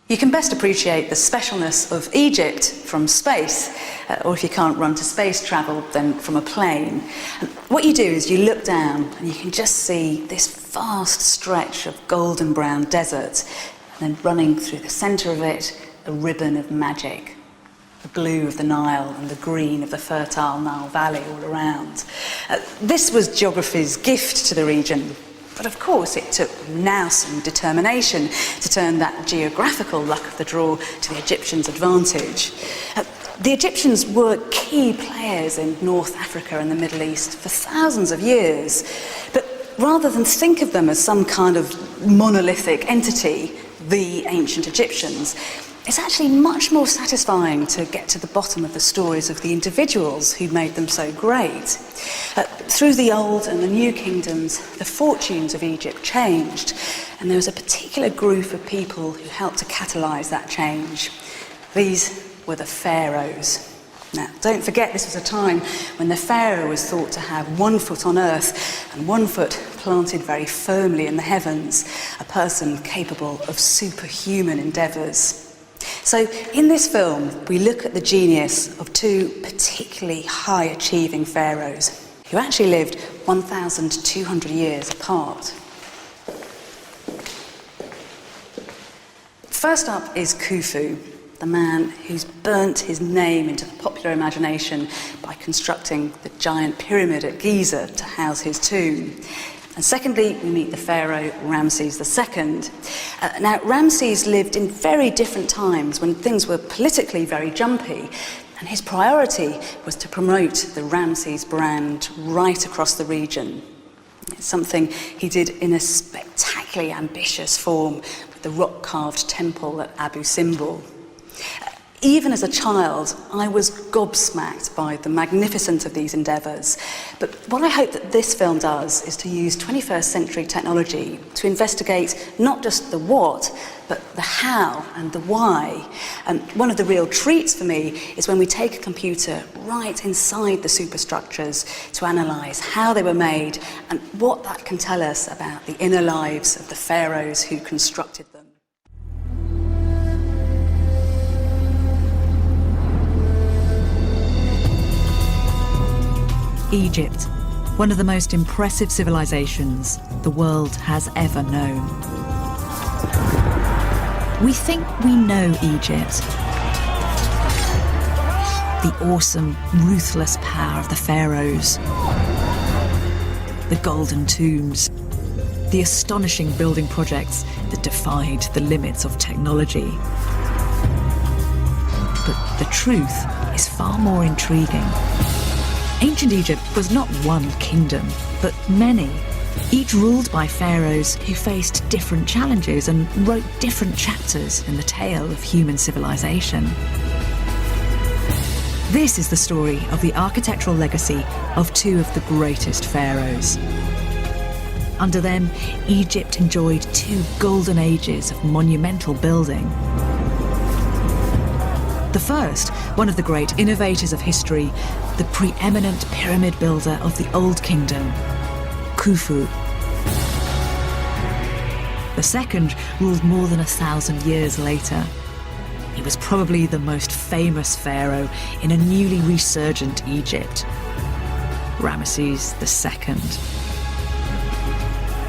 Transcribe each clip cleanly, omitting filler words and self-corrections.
You can best appreciate the specialness of Egypt from space, or if you can't run to space travel, then from a plane. And what you do is you look down and you can just see this vast stretch of golden brown desert, and then running through the centre of it, a ribbon of magic. The blue of the Nile and the green of the fertile Nile Valley all around. This was geography's gift to the region. But of course it took nous and determination to turn that geographical luck of the draw to the Egyptians' advantage. The Egyptians were key players in North Africa and the Middle East for thousands of years. But rather than think of them as some kind of monolithic entity, the ancient Egyptians, it's actually much more satisfying to get to the bottom of the stories of the individuals who made them so great. Through the Old and the New Kingdoms, the fortunes of Egypt changed, and there was a particular group of people who helped to catalyse that change. These were the pharaohs. Now, don't forget this was a time when the pharaoh was thought to have 1 foot on earth and 1 foot planted very firmly in the heavens, a person capable of superhuman endeavours. So in this film, we look at the genius of 2 particularly high-achieving pharaohs who actually lived 1,200 years apart. First up is Khufu, the man who's burnt his name into the popular imagination by constructing the giant pyramid at Giza to house his tomb. And secondly, we meet the pharaoh Ramses II. Now, Ramses lived in very different times when things were politically very jumpy, and his priority was to promote the Ramses brand right across the region. It's something he did in a spectacularly ambitious form with the rock-carved temple at Abu Simbel. Even as a child, I was gobsmacked by the magnificence of these endeavours. But what I hope that this film does is to use 21st century technology to investigate not just the what, but the how and the why. And one of the real treats for me is when we take a computer right inside the superstructures to analyse how they were made and what that can tell us about the inner lives of the pharaohs who constructed them. Egypt, one of the most impressive civilizations the world has ever known. We think we know Egypt. The awesome, ruthless power of the pharaohs, the golden tombs, the astonishing building projects that defied the limits of technology. But the truth is far more intriguing. Ancient Egypt was not one kingdom, but many, each ruled by pharaohs who faced different challenges and wrote different chapters in the tale of human civilization. This is the story of the architectural legacy of 2 of the greatest pharaohs. Under them, Egypt enjoyed 2 golden ages of monumental building. The first, one of the great innovators of history, the preeminent pyramid builder of the Old Kingdom, Khufu. The second ruled more than 1,000 years later. He was probably the most famous pharaoh in a newly resurgent Egypt, Ramesses II.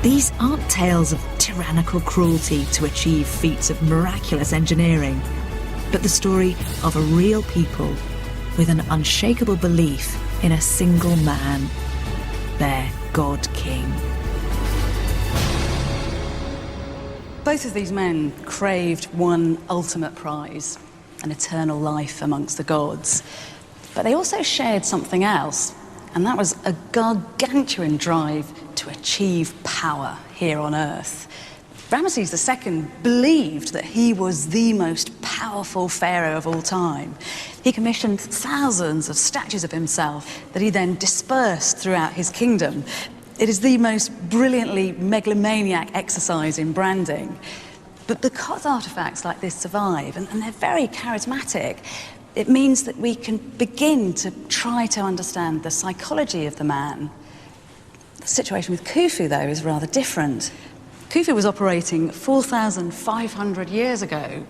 These aren't tales of tyrannical cruelty to achieve feats of miraculous engineering, but the story of a real people with an unshakable belief in a single man, their God-King. Both of these men craved one ultimate prize, an eternal life amongst the gods. But they also shared something else, and that was a gargantuan drive to achieve power here on Earth. Ramesses II believed that he was the most powerful pharaoh of all time. He commissioned thousands of statues of himself that he then dispersed throughout his kingdom. It is the most brilliantly megalomaniac exercise in branding. But because artefacts like this survive, and they're very charismatic, it means that we can begin to try to understand the psychology of the man. The situation with Khufu, though, is rather different. Khufu was operating 4,500 years ago,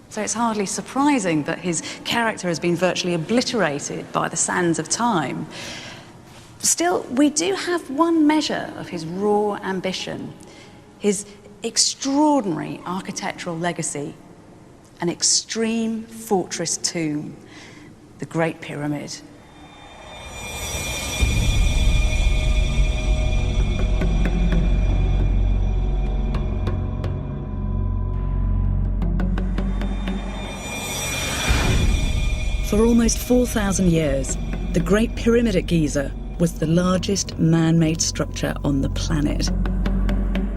So it's hardly surprising that his character has been virtually obliterated by the sands of time. Still, we do have one measure of his raw ambition, his extraordinary architectural legacy, an extreme fortress tomb, the Great Pyramid. For almost 4,000 years, the Great Pyramid at Giza was the largest man-made structure on the planet.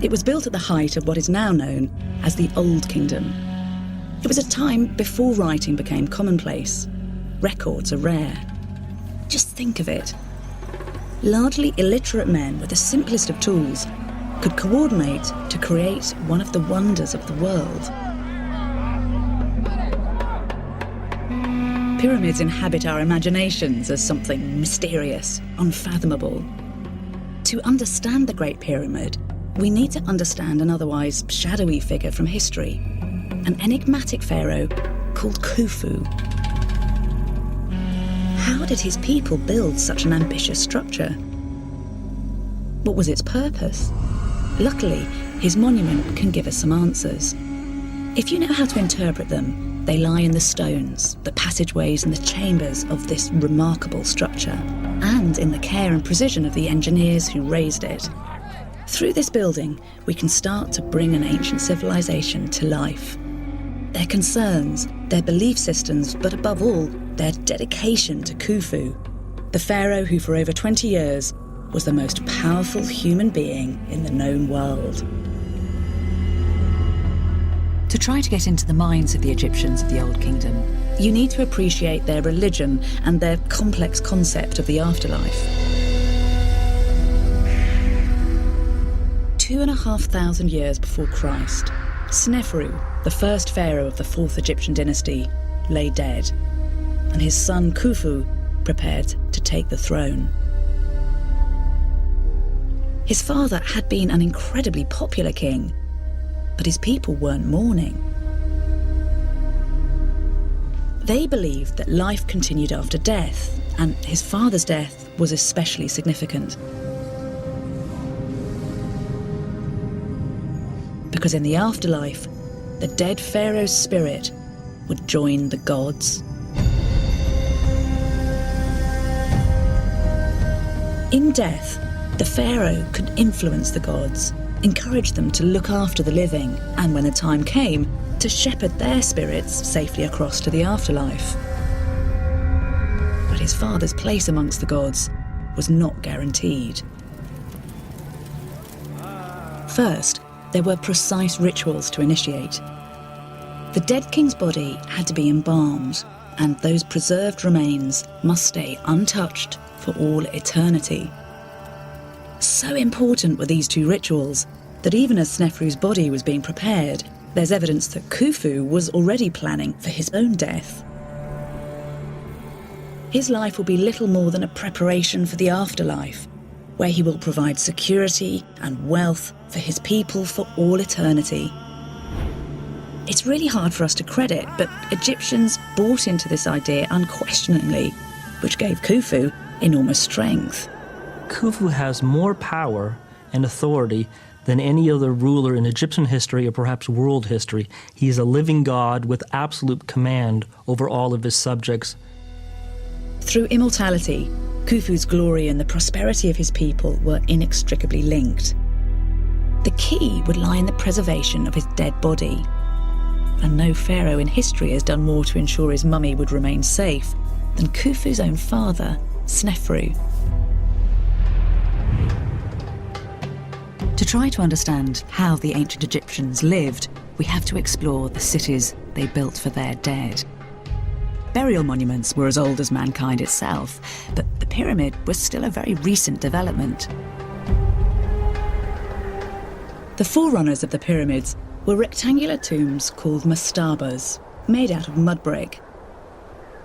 It was built at the height of what is now known as the Old Kingdom. It was a time before writing became commonplace. Records are rare. Just think of it. Largely illiterate men with the simplest of tools could coordinate to create one of the wonders of the world. Pyramids inhabit our imaginations as something mysterious, unfathomable. To understand the Great Pyramid, we need to understand an otherwise shadowy figure from history, an enigmatic pharaoh called Khufu. How did his people build such an ambitious structure? What was its purpose? Luckily, his monument can give us some answers. If you know how to interpret them, they lie in the stones, the passageways and the chambers of this remarkable structure, and in the care and precision of the engineers who raised it. Through this building, we can start to bring an ancient civilization to life. Their concerns, their belief systems, but above all, their dedication to Khufu, the pharaoh who for over 20 years was the most powerful human being in the known world. To try to get into the minds of the Egyptians of the Old Kingdom, you need to appreciate their religion and their complex concept of the afterlife. 2,500 years before Christ, Sneferu, the first pharaoh of the 4th Egyptian dynasty, lay dead, and his son Khufu prepared to take the throne. His father had been an incredibly popular king, but his people weren't mourning. They believed that life continued after death, and his father's death was especially significant. Because in the afterlife, the dead pharaoh's spirit would join the gods. In death, the pharaoh could influence the gods, encourage them to look after the living, and when the time came, to shepherd their spirits safely across to the afterlife. But his father's place amongst the gods was not guaranteed. First, there were precise rituals to initiate. The dead king's body had to be embalmed, and those preserved remains must stay untouched for all eternity. So important were these two rituals that even as Sneferu's body was being prepared, there's evidence that Khufu was already planning for his own death. His life will be little more than a preparation for the afterlife, where he will provide security and wealth for his people for all eternity. It's really hard for us to credit, but Egyptians bought into this idea unquestioningly, which gave Khufu enormous strength. Khufu has more power and authority than any other ruler in Egyptian history or perhaps world history. He is a living god with absolute command over all of his subjects. Through immortality, Khufu's glory and the prosperity of his people were inextricably linked. The key would lie in the preservation of his dead body. And no pharaoh in history has done more to ensure his mummy would remain safe than Khufu's own father, Sneferu. To try to understand how the ancient Egyptians lived, we have to explore the cities they built for their dead. Burial monuments were as old as mankind itself, but the pyramid was still a very recent development. The forerunners of the pyramids were rectangular tombs called mastabas, made out of mud brick.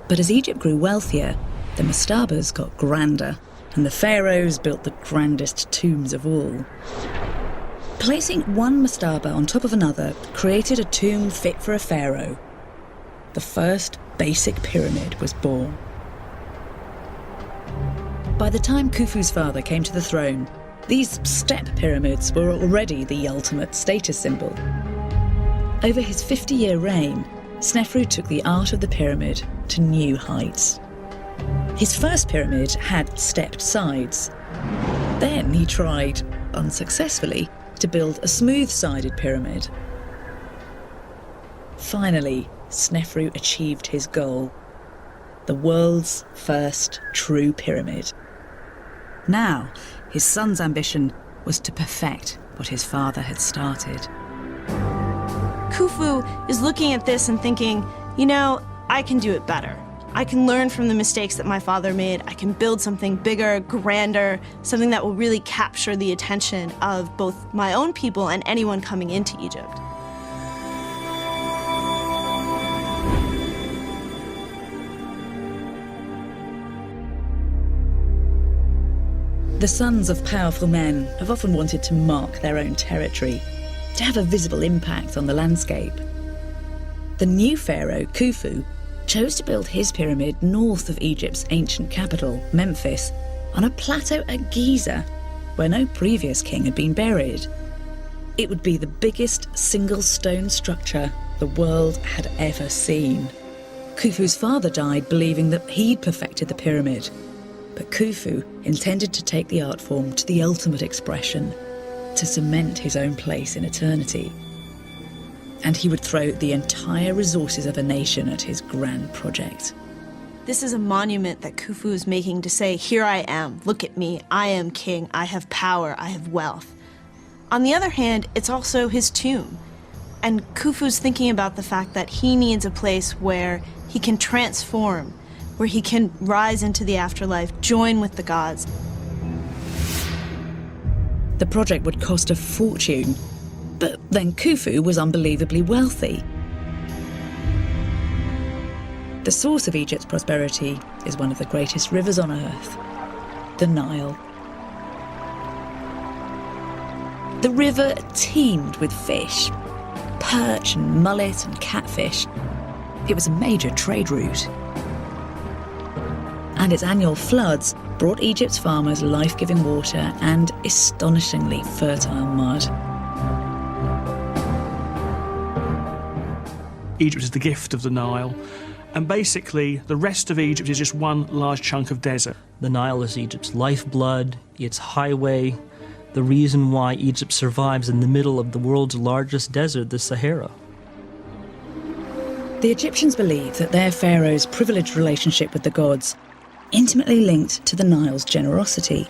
But as Egypt grew wealthier, the mastabas got grander, and the pharaohs built the grandest tombs of all. Placing one mastaba on top of another created a tomb fit for a pharaoh, the first basic pyramid was born. By the time Khufu's father came to the throne, these step pyramids were already the ultimate status symbol. Over his 50-year reign, Snefru took the art of the pyramid to new heights. His first pyramid had stepped sides. Then he tried, unsuccessfully, to build a smooth-sided pyramid. Finally, Snefru achieved his goal: the world's first true pyramid. Now, his son's ambition was to perfect what his father had started. Khufu is looking at this and thinking, you know, I can do it better. I can learn from the mistakes that my father made. I can build something bigger, grander, something that will really capture the attention of both my own people and anyone coming into Egypt. The sons of powerful men have often wanted to mark their own territory, to have a visible impact on the landscape. The new pharaoh, Khufu, chose to build his pyramid north of Egypt's ancient capital, Memphis, on a plateau at Giza, where no previous king had been buried. It would be the biggest single stone structure the world had ever seen. Khufu's father died believing that he'd perfected the pyramid, but Khufu intended to take the art form to the ultimate expression, to cement his own place in eternity. And he would throw the entire resources of a nation at his grand project. This is a monument that Khufu is making to say, here I am, look at me, I am king, I have power, I have wealth. On the other hand, it's also his tomb. And Khufu's thinking about the fact that he needs a place where he can transform, where he can rise into the afterlife, join with the gods. The project would cost a fortune, but then Khufu was unbelievably wealthy. The source of Egypt's prosperity is one of the greatest rivers on earth, the Nile. The river teemed with fish, perch and mullet and catfish. It was a major trade route. And its annual floods brought Egypt's farmers life-giving water and astonishingly fertile mud. Egypt is the gift of the Nile, and basically the rest of Egypt is just one large chunk of desert. The Nile is Egypt's lifeblood, its highway, the reason why Egypt survives in the middle of the world's largest desert, the Sahara. The Egyptians believed that their pharaoh's privileged relationship with the gods intimately linked to the Nile's generosity.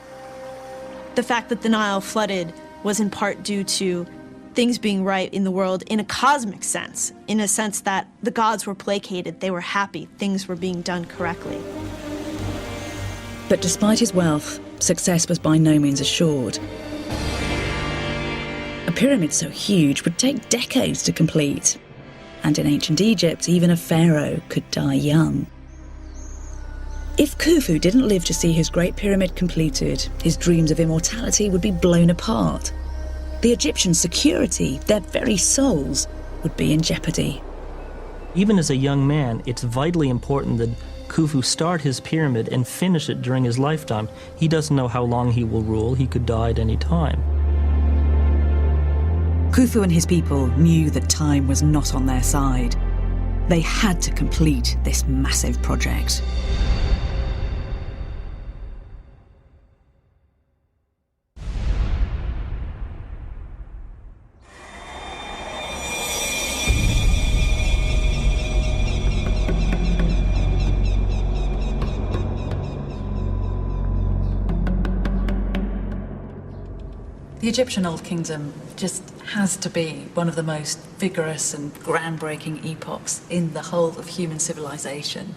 The fact that the Nile flooded was in part due to things being right in the world in a cosmic sense, in a sense that the gods were placated, they were happy, things were being done correctly. But despite his wealth, success was by no means assured. A pyramid so huge would take decades to complete, and in ancient Egypt, even a pharaoh could die young. If Khufu didn't live to see his great pyramid completed, his dreams of immortality would be blown apart. The Egyptian security, their very souls, would be in jeopardy. Even as a young man, it's vitally important that Khufu start his pyramid and finish it during his lifetime. He doesn't know how long he will rule. He could die at any time. Khufu and his people knew that time was not on their side. They had to complete this massive project. The Egyptian Old Kingdom just has to be one of the most vigorous and groundbreaking epochs in the whole of human civilization.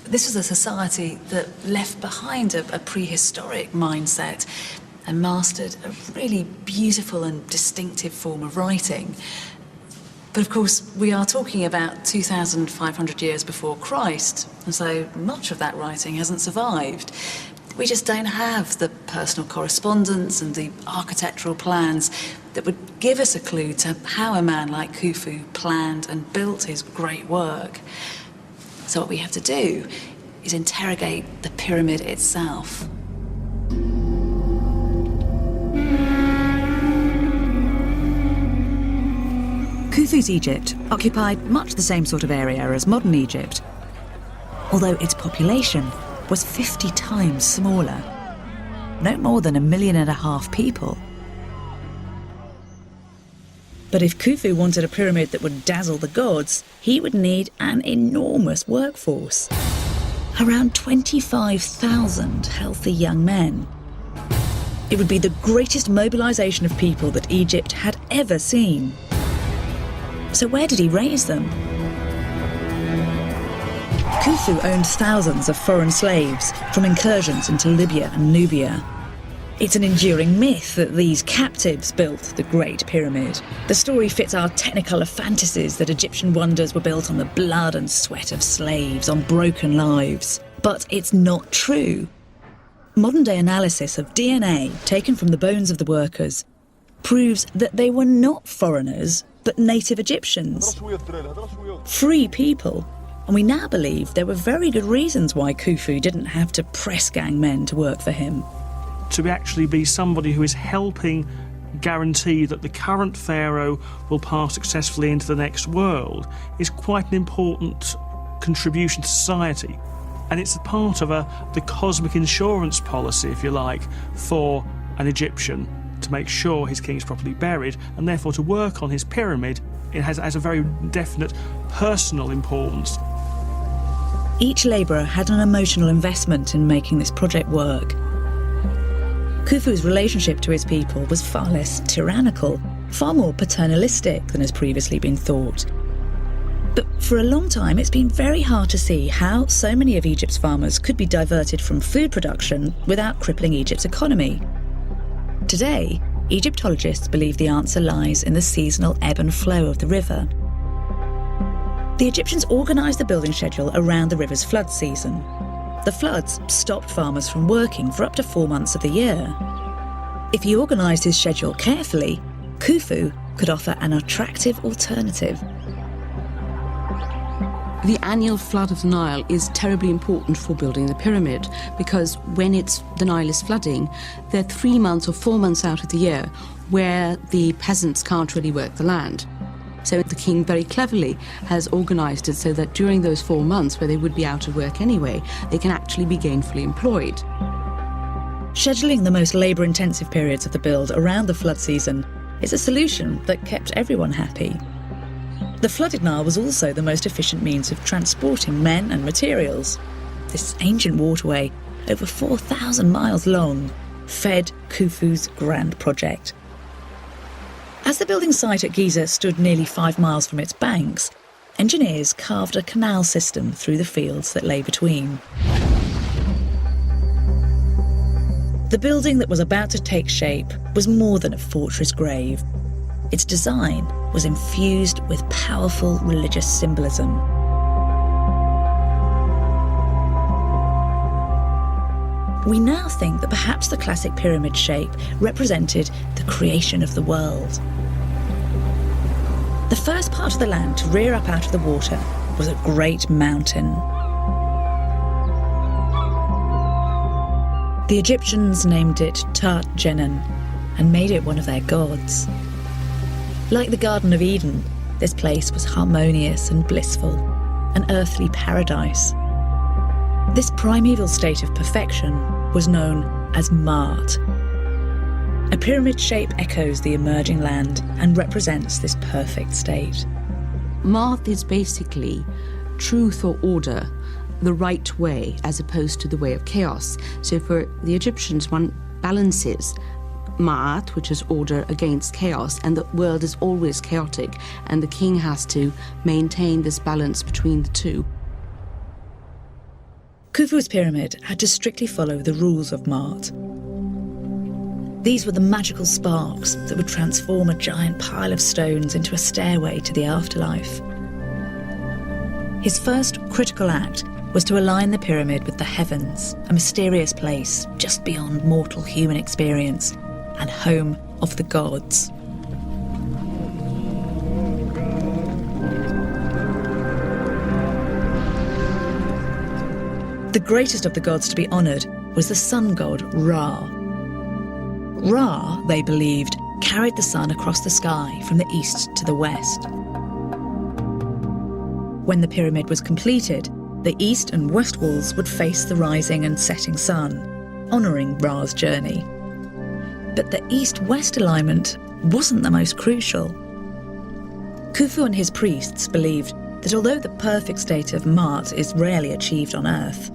This was a society that left behind a prehistoric mindset and mastered a really beautiful and distinctive form of writing. But of course, we are talking about 2,500 years before Christ, and so much of that writing hasn't survived. We just don't have the personal correspondence and the architectural plans that would give us a clue to how a man like Khufu planned and built his great work. So what we have to do is interrogate the pyramid itself. Khufu's Egypt occupied much the same sort of area as modern Egypt, although its population was 50 times smaller, no more than 1.5 million people. But if Khufu wanted a pyramid that would dazzle the gods, he would need an enormous workforce. Around 25,000 healthy young men. It would be the greatest mobilisation of people that Egypt had ever seen. So where did he raise them? Khufu owned thousands of foreign slaves from incursions into Libya and Nubia. It's an enduring myth that these captives built the Great Pyramid. The story fits our technicolor fantasies that Egyptian wonders were built on the blood and sweat of slaves, on broken lives. But it's not true. Modern-day analysis of DNA taken from the bones of the workers proves that they were not foreigners, but native Egyptians. Free people. And we now believe there were very good reasons why Khufu didn't have to press gang men to work for him. To actually be somebody who is helping guarantee that the current pharaoh will pass successfully into the next world is quite an important contribution to society. And it's a part of the cosmic insurance policy, if you like, for an Egyptian to make sure his king is properly buried, and therefore to work on his pyramid, it has a very definite personal importance. Each labourer had an emotional investment in making this project work. Khufu's relationship to his people was far less tyrannical, far more paternalistic than has previously been thought. But for a long time, it's been very hard to see how so many of Egypt's farmers could be diverted from food production without crippling Egypt's economy. Today, Egyptologists believe the answer lies in the seasonal ebb and flow of the river. The Egyptians organised the building schedule around the river's flood season. The floods stopped farmers from working for up to 4 months of the year. If he organised his schedule carefully, Khufu could offer an attractive alternative. The annual flood of the Nile is terribly important for building the pyramid, because when the Nile is flooding, there are 3 months or 4 months out of the year where the peasants can't really work the land. So the king very cleverly has organised it so that during those 4 months where they would be out of work anyway, they can actually be gainfully employed. Scheduling the most labour-intensive periods of the build around the flood season is a solution that kept everyone happy. The flooded Nile was also the most efficient means of transporting men and materials. This ancient waterway, over 4,000 miles long, fed Khufu's grand project. As the building site at Giza stood nearly 5 miles from its banks, engineers carved a canal system through the fields that lay between. The building that was about to take shape was more than a fortress grave. Its design was infused with powerful religious symbolism. We now think that perhaps the classic pyramid shape represented the creation of the world. The first part of the land to rear up out of the water was a great mountain. The Egyptians named it Tart Jenin and made it one of their gods. Like the Garden of Eden, this place was harmonious and blissful, an earthly paradise. This primeval state of perfection was known as Maat. A pyramid shape echoes the emerging land and represents this perfect state. Maat is basically truth or order, the right way, as opposed to the way of chaos. So for the Egyptians, one balances Ma'at, which is order, against chaos, and the world is always chaotic, and the king has to maintain this balance between the two. Khufu's pyramid had to strictly follow the rules of Maat. These were the magical sparks that would transform a giant pile of stones into a stairway to the afterlife. His first critical act was to align the pyramid with the heavens, a mysterious place just beyond mortal human experience and home of the gods. The greatest of the gods to be honoured was the sun god Ra. Ra, they believed, carried the sun across the sky from the east to the west. When the pyramid was completed, the east and west walls would face the rising and setting sun, honouring Ra's journey. But the east-west alignment wasn't the most crucial. Khufu and his priests believed that although the perfect state of Maat is rarely achieved on Earth,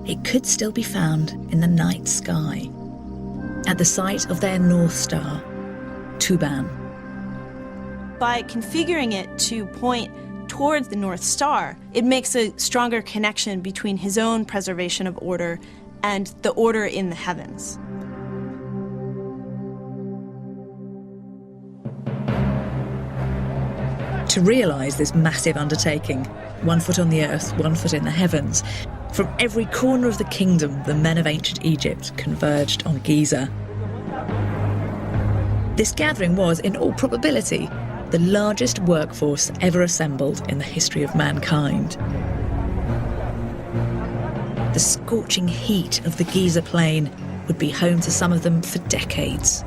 it could still be found in the night sky, at the site of their North Star, Tuban. By configuring it to point towards the North Star, it makes a stronger connection between his own preservation of order and the order in the heavens. To realise this massive undertaking, 1 foot on the earth, 1 foot in the heavens, from every corner of the kingdom, the men of ancient Egypt converged on Giza. This gathering was, in all probability, the largest workforce ever assembled in the history of mankind. The scorching heat of the Giza plain would be home to some of them for decades.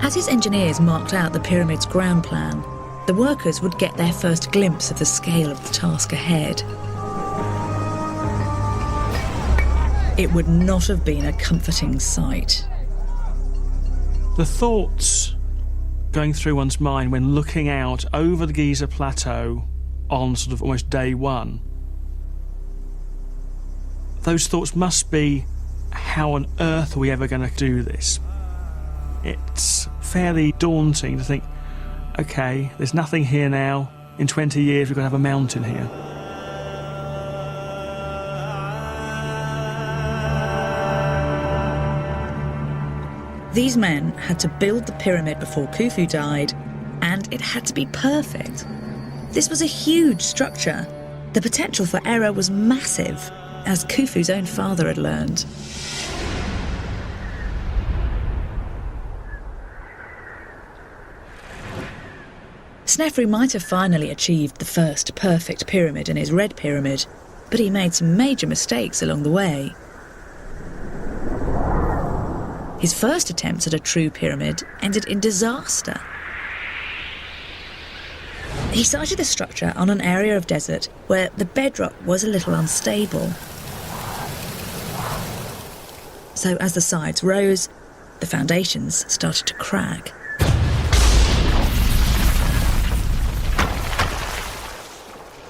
As his engineers marked out the pyramid's ground plan, the workers would get their first glimpse of the scale of the task ahead. It would not have been a comforting sight. The thoughts going through one's mind when looking out over the Giza Plateau on sort of almost day one, those thoughts must be, how on earth are we ever going to do this? It's fairly daunting to think, okay, there's nothing here now. In 20 years, we're going to have a mountain here. These men had to build the pyramid before Khufu died, and it had to be perfect. This was a huge structure. The potential for error was massive, as Khufu's own father had learned. Snefru might have finally achieved the first perfect pyramid in his Red Pyramid, but he made some major mistakes along the way. His first attempts at a true pyramid ended in disaster. He sited the structure on an area of desert where the bedrock was a little unstable. So as the sides rose, the foundations started to crack.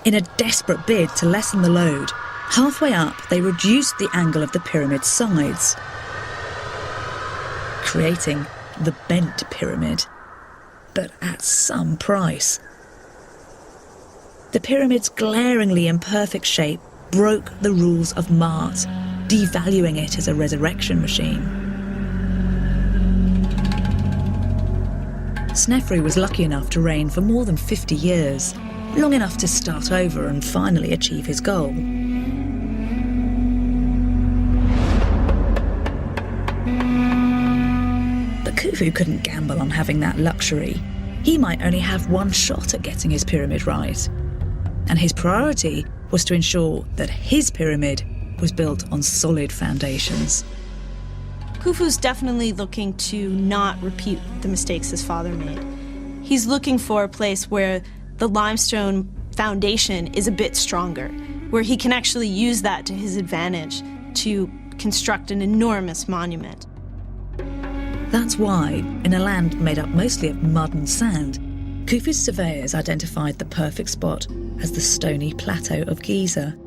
In a desperate bid to lessen the load, halfway up they reduced the angle of the pyramid's sides, creating the bent pyramid, but at some price. The pyramid's glaringly imperfect shape broke the rules of Maat, devaluing it as a resurrection machine. Snefru was lucky enough to reign for more than 50 years, long enough to start over and finally achieve his goal. But Khufu couldn't gamble on having that luxury. He might only have one shot at getting his pyramid right. And his priority was to ensure that his pyramid was built on solid foundations. Khufu's definitely looking to not repeat the mistakes his father made. He's looking for a place where the limestone foundation is a bit stronger, where he can actually use that to his advantage to construct an enormous monument. That's why, in a land made up mostly of mud and sand, Khufu's surveyors identified the perfect spot as the stony plateau of Giza.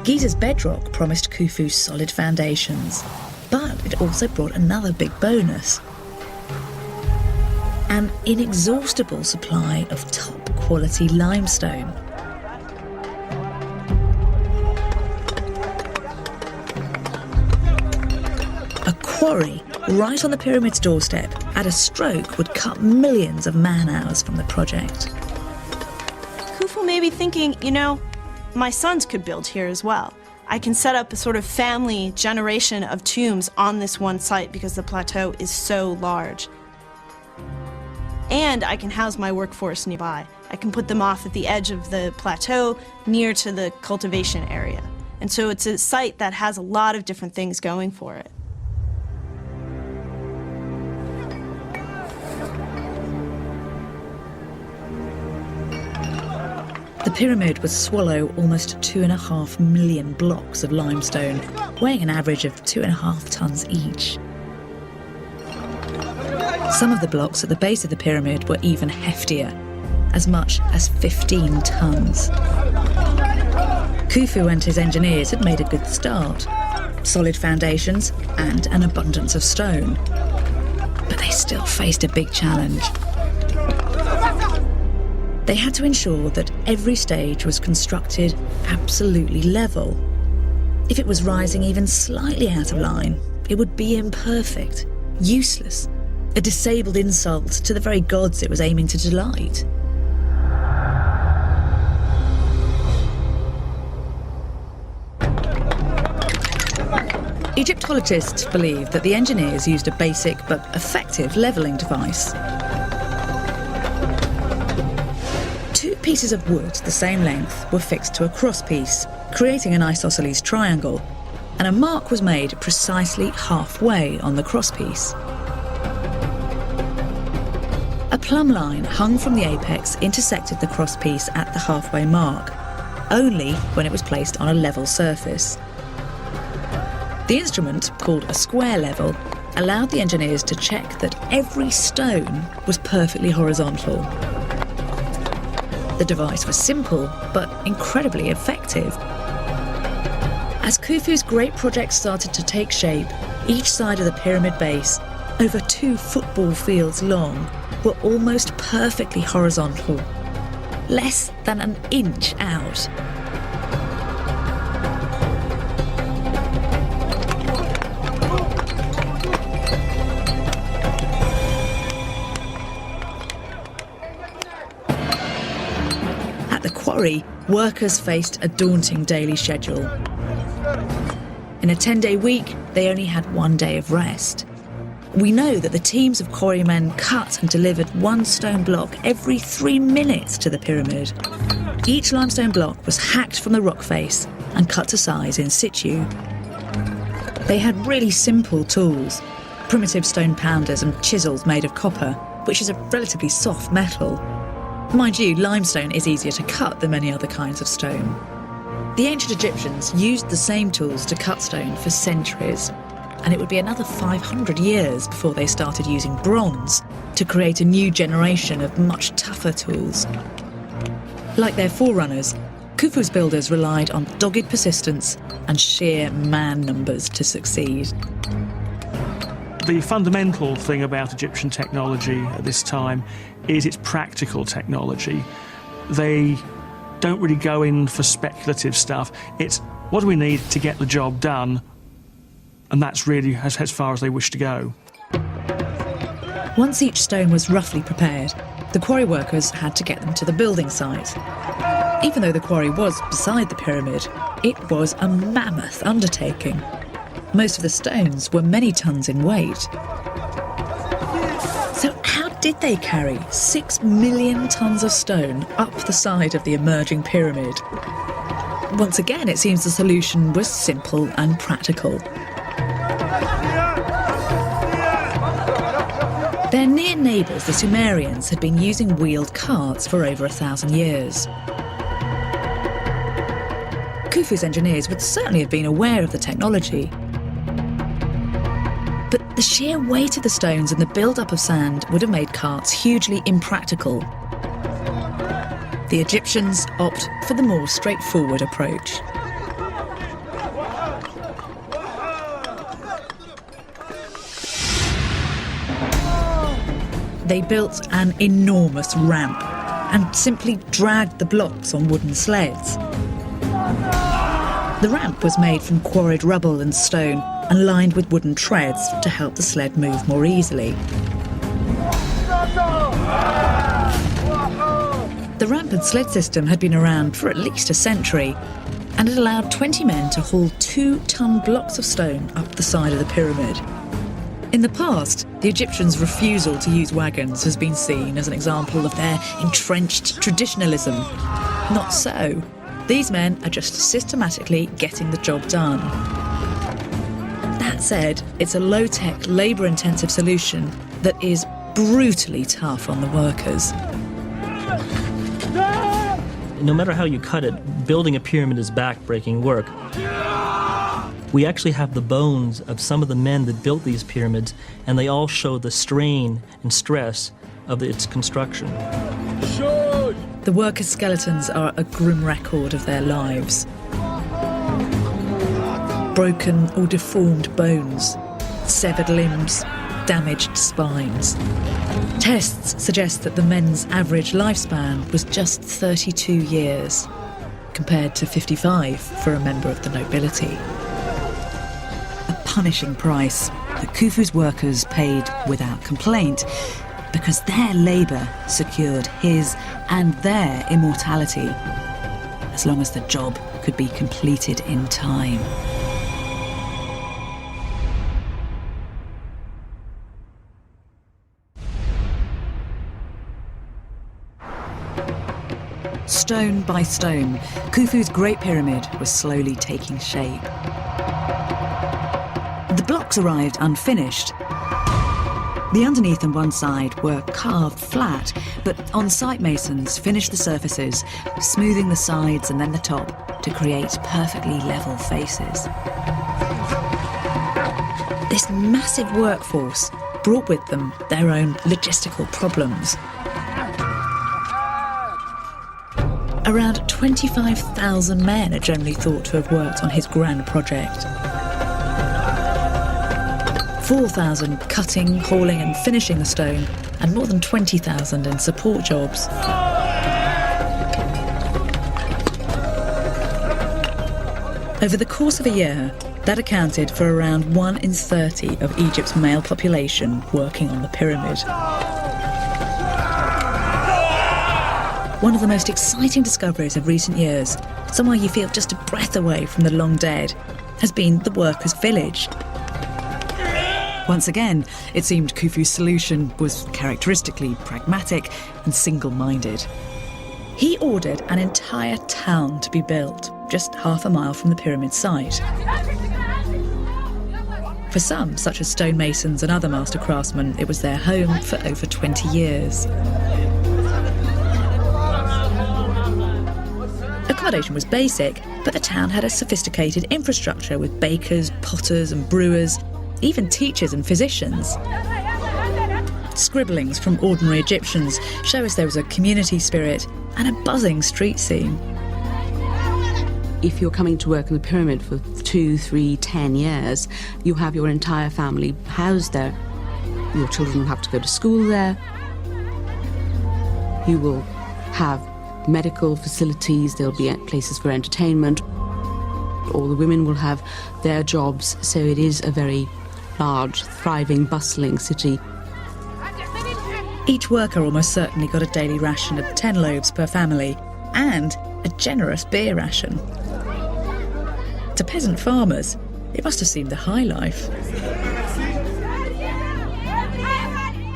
Giza's bedrock promised Khufu solid foundations, but it also brought another big bonus: an inexhaustible supply of top-quality limestone. A quarry right on the pyramid's doorstep at a stroke would cut millions of man-hours from the project. Khufu may be thinking, my sons could build here as well. I can set up a sort of family generation of tombs on this one site because the plateau is so large. And I can house my workforce nearby. I can put them off at the edge of the plateau near to the cultivation area. And so it's a site that has a lot of different things going for it. The pyramid would swallow almost 2.5 million blocks of limestone, weighing an average of 2.5 tons each. Some of the blocks at the base of the pyramid were even heftier, as much as 15 tons. Khufu and his engineers had made a good start, solid foundations and an abundance of stone. But they still faced a big challenge. They had to ensure that every stage was constructed absolutely level. If it was rising even slightly out of line, it would be imperfect, useless, a disabled insult to the very gods it was aiming to delight. Egyptologists believe that the engineers used a basic but effective levelling device. Two pieces of wood the same length were fixed to a crosspiece, creating an isosceles triangle, and a mark was made precisely halfway on the crosspiece. A plumb line hung from the apex intersected the crosspiece at the halfway mark, only when it was placed on a level surface. The instrument, called a square level, allowed the engineers to check that every stone was perfectly horizontal. The device was simple, but incredibly effective. As Khufu's great project started to take shape, each side of the pyramid base, over 2 football fields long, were almost perfectly horizontal, less than an inch out. Workers faced a daunting daily schedule. In a 10-day week, they only had 1 day of rest. We know that the teams of quarrymen cut and delivered 1 stone block every 3 minutes to the pyramid. Each limestone block was hacked from the rock face and cut to size in situ. They had really simple tools, primitive stone pounders and chisels made of copper, which is a relatively soft metal. Mind you, limestone is easier to cut than many other kinds of stone. The ancient Egyptians used the same tools to cut stone for centuries, and it would be another 500 years before they started using bronze to create a new generation of much tougher tools. Like their forerunners, Khufu's builders relied on dogged persistence and sheer man numbers to succeed. The fundamental thing about Egyptian technology at this time is its practical technology. They don't really go in for speculative stuff. It's what do we need to get the job done, and that's really as far as they wish to go. Once each stone was roughly prepared, the quarry workers had to get them to the building site. Even though the quarry was beside the pyramid, it was a mammoth undertaking. Most of the stones were many tons in weight. So how did they carry 6 million tons of stone up the side of the emerging pyramid? Once again, it seems the solution was simple and practical. Their near neighbours, the Sumerians, had been using wheeled carts for over 1,000 years. Khufu's engineers would certainly have been aware of the technology. But the sheer weight of the stones and the build-up of sand would have made carts hugely impractical. The Egyptians opt for the more straightforward approach. They built an enormous ramp and simply dragged the blocks on wooden sleds. The ramp was made from quarried rubble and stone and lined with wooden treads to help the sled move more easily. The ramp and sled system had been around for at least a century, and it allowed 20 men to haul 2-ton blocks of stone up the side of the pyramid. In the past, the Egyptians' refusal to use wagons has been seen as an example of their entrenched traditionalism. Not so. These men are just systematically getting the job done. That said, it's a low-tech, labour-intensive solution that is brutally tough on the workers. No matter how you cut it, building a pyramid is back-breaking work. We actually have the bones of some of the men that built these pyramids, and they all show the strain and stress of its construction. The workers' skeletons are a grim record of their lives. Broken or deformed bones, severed limbs, damaged spines. Tests suggest that the men's average lifespan was just 32 years, compared to 55 for a member of the nobility. A punishing price that Khufu's workers paid without complaint, because their labour secured his and their immortality, as long as the job could be completed in time. Stone by stone, Khufu's Great Pyramid was slowly taking shape. The blocks arrived unfinished. The underneath and one side were carved flat, but on-site masons finished the surfaces, smoothing the sides and then the top to create perfectly level faces. This massive workforce brought with them their own logistical problems. Around 25,000 men are generally thought to have worked on his grand project. 4,000 cutting, hauling and finishing the stone, and more than 20,000 in support jobs. Over the course of a year, that accounted for around 1 in 30 of Egypt's male population working on the pyramid. One of the most exciting discoveries of recent years, somewhere you feel just a breath away from the long dead, has been the workers' village. Once again, it seemed Khufu's solution was characteristically pragmatic and single-minded. He ordered an entire town to be built, just half a mile from the pyramid site. For some, such as stonemasons and other master craftsmen, it was their home for over 20 years. Accommodation was basic, but the town had a sophisticated infrastructure with bakers, potters and brewers, even teachers and physicians. Scribblings from ordinary Egyptians show us there was a community spirit and a buzzing street scene. If you're coming to work in the pyramid for 2, 3, 10 years, you have your entire family housed there. Your children will have to go to school there. You will have medical facilities, there'll be places for entertainment. All the women will have their jobs, so it is a very large, thriving, bustling city. Each worker almost certainly got a daily ration of 10 loaves per family and a generous beer ration. To peasant farmers, it must have seemed the high life.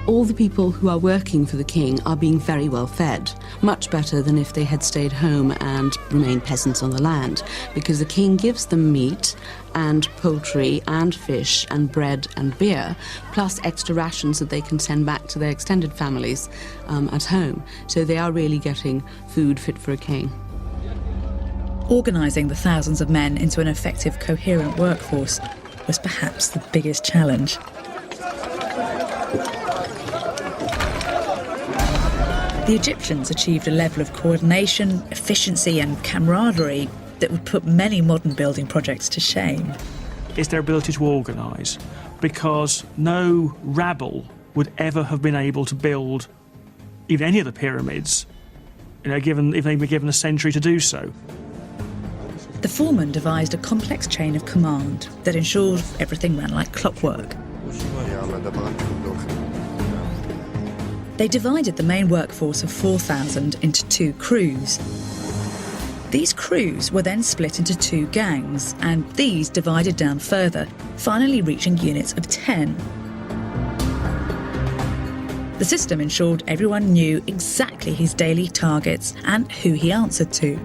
All the people who are working for the king are being very well fed, much better than if they had stayed home and remained peasants on the land, because the king gives them meat and poultry and fish and bread and beer, plus extra rations that they can send back to their extended families at home. So they are really getting food fit for a king. Organising the thousands of men into an effective, coherent workforce was perhaps the biggest challenge. The Egyptians achieved a level of coordination, efficiency and camaraderie that would put many modern building projects to shame. It's their ability to organise, because no rabble would ever have been able to build even any of the pyramids, given if they were given a century to do so. The foreman devised a complex chain of command that ensured everything ran like clockwork. They divided the main workforce of 4,000 into 2 crews. These crews were then split into 2 gangs, and these divided down further, finally reaching units of 10. The system ensured everyone knew exactly his daily targets and who he answered to.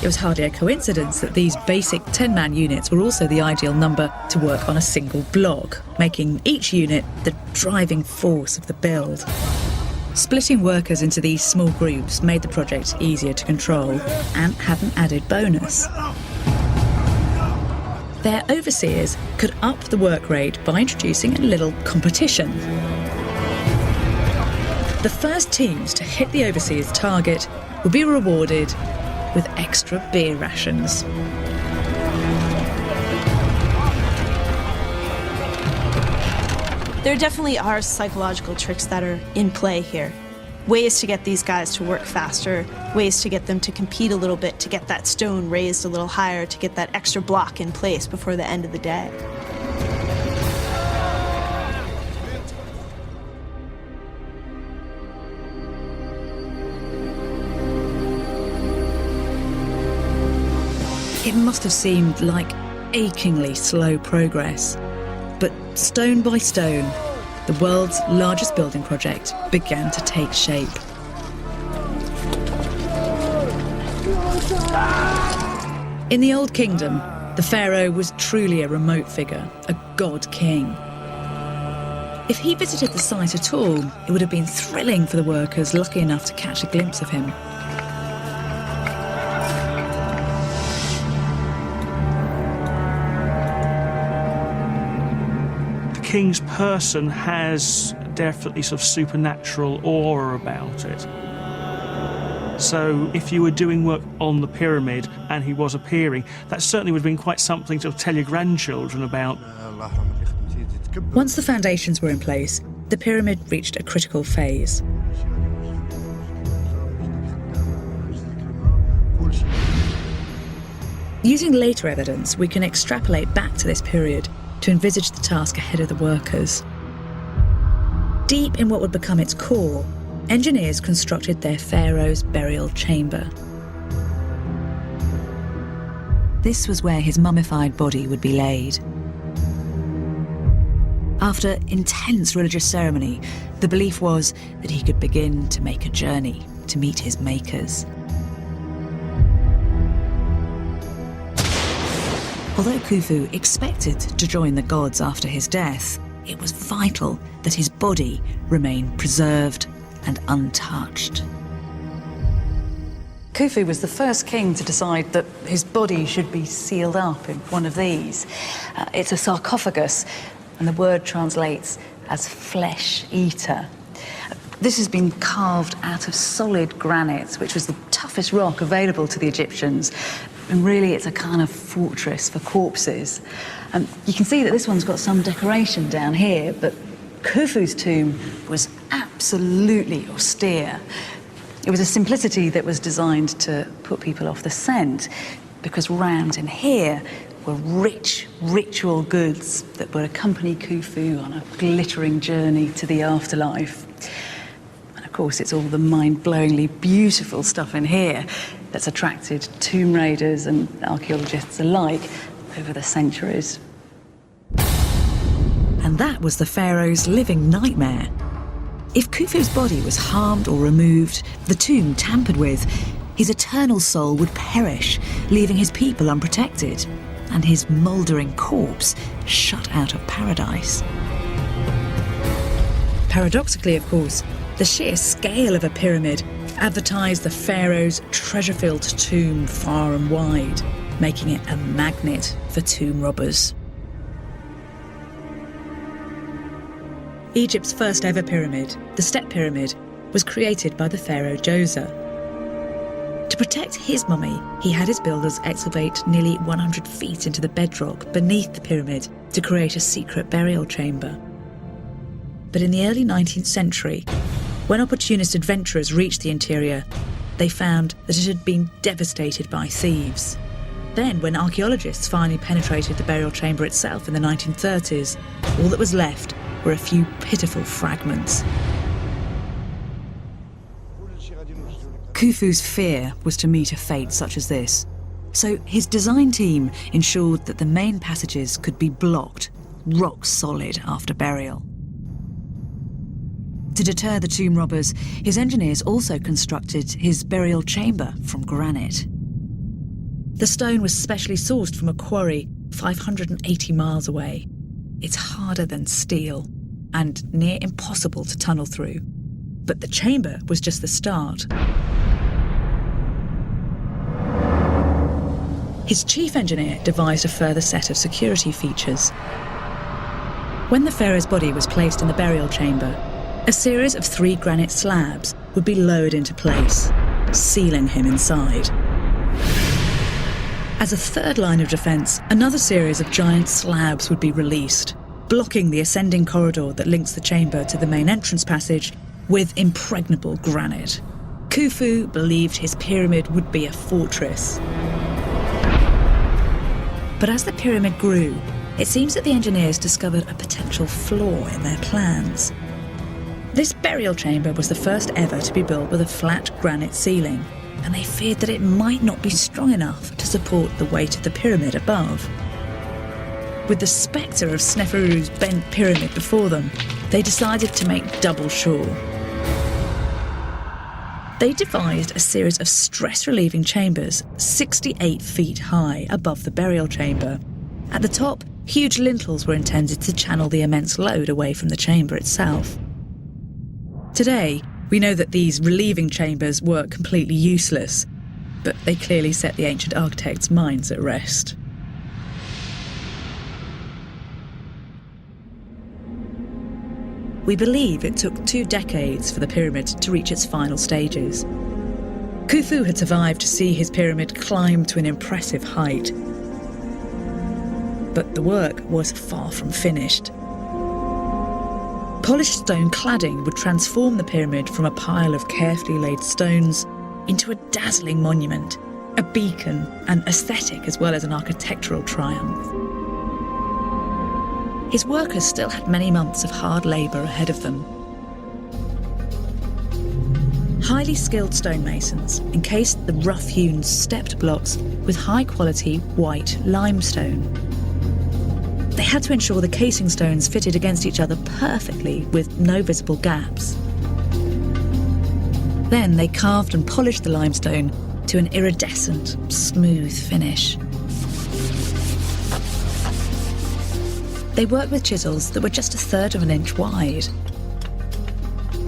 It was hardly a coincidence that these basic 10-man units were also the ideal number to work on a single block, making each unit the driving force of the build. Splitting workers into these small groups made the project easier to control and had an added bonus. Their overseers could up the work rate by introducing a little competition. The first teams to hit the overseer's target would be rewarded with extra beer rations. There definitely are psychological tricks that are in play here. Ways to get these guys to work faster, ways to get them to compete a little bit, to get that stone raised a little higher, to get that extra block in place before the end of the day. It must have seemed like achingly slow progress. But stone by stone, the world's largest building project began to take shape. In the Old Kingdom, the pharaoh was truly a remote figure, a god king. If he visited the site at all, it would have been thrilling for the workers lucky enough to catch a glimpse of him. King's person has definitely sort of supernatural aura about it. So if you were doing work on the pyramid and he was appearing, that certainly would have been quite something to tell your grandchildren about. Once the foundations were in place, the pyramid reached a critical phase. Using later evidence, we can extrapolate back to this period to envisage the task ahead of the workers. Deep in what would become its core, engineers constructed their pharaoh's burial chamber. This was where his mummified body would be laid. After intense religious ceremony, the belief was that he could begin to make a journey to meet his makers. Although Khufu expected to join the gods after his death, it was vital that his body remain preserved and untouched. Khufu was the first king to decide that his body should be sealed up in one of these. It's a sarcophagus, and the word translates as flesh eater. This has been carved out of solid granite, which was the toughest rock available to the Egyptians. And really, it's a kind of fortress for corpses. You can see that this one's got some decoration down here, but Khufu's tomb was absolutely austere. It was a simplicity that was designed to put people off the scent, because round in here were rich ritual goods that would accompany Khufu on a glittering journey to the afterlife. And of course, it's all the mind-blowingly beautiful stuff in here that's attracted tomb raiders and archaeologists alike over the centuries. And that was the pharaoh's living nightmare. If Khufu's body was harmed or removed, the tomb tampered with, his eternal soul would perish, leaving his people unprotected, and his mouldering corpse shut out of paradise. Paradoxically, of course, the sheer scale of a pyramid advertised the pharaoh's treasure-filled tomb far and wide, making it a magnet for tomb robbers. Egypt's first ever pyramid, the Step Pyramid, was created by the pharaoh Djoser. To protect his mummy, he had his builders excavate nearly 100 feet into the bedrock beneath the pyramid to create a secret burial chamber. But in the early 19th century, when opportunist adventurers reached the interior, they found that it had been devastated by thieves. Then, when archaeologists finally penetrated the burial chamber itself in the 1930s, all that was left were a few pitiful fragments. Khufu's fear was to meet a fate such as this, so his design team ensured that the main passages could be blocked, rock solid after burial. To deter the tomb robbers, his engineers also constructed his burial chamber from granite. The stone was specially sourced from a quarry 580 miles away. It's harder than steel and near impossible to tunnel through. But the chamber was just the start. His chief engineer devised a further set of security features. When the pharaoh's body was placed in the burial chamber, a series of 3 granite slabs would be lowered into place, sealing him inside. As a third line of defence, another series of giant slabs would be released, blocking the ascending corridor that links the chamber to the main entrance passage with impregnable granite. Khufu believed his pyramid would be a fortress. But as the pyramid grew, it seems that the engineers discovered a potential flaw in their plans. This burial chamber was the first ever to be built with a flat granite ceiling, and they feared that it might not be strong enough to support the weight of the pyramid above. With the spectre of Sneferu's bent pyramid before them, they decided to make double sure. They devised a series of stress-relieving chambers 68 feet high above the burial chamber. At the top, huge lintels were intended to channel the immense load away from the chamber itself. Today, we know that these relieving chambers were completely useless, but they clearly set the ancient architects' minds at rest. We believe it took 2 decades for the pyramid to reach its final stages. Khufu had survived to see his pyramid climb to an impressive height. But the work was far from finished. Polished stone cladding would transform the pyramid from a pile of carefully laid stones into a dazzling monument, a beacon, an aesthetic as well as an architectural triumph. His workers still had many months of hard labour ahead of them. Highly skilled stonemasons encased the rough-hewn stepped blocks with high-quality white limestone. They had to ensure the casing stones fitted against each other perfectly with no visible gaps. Then they carved and polished the limestone to an iridescent, smooth finish. They worked with chisels that were just 1/3 of an inch wide.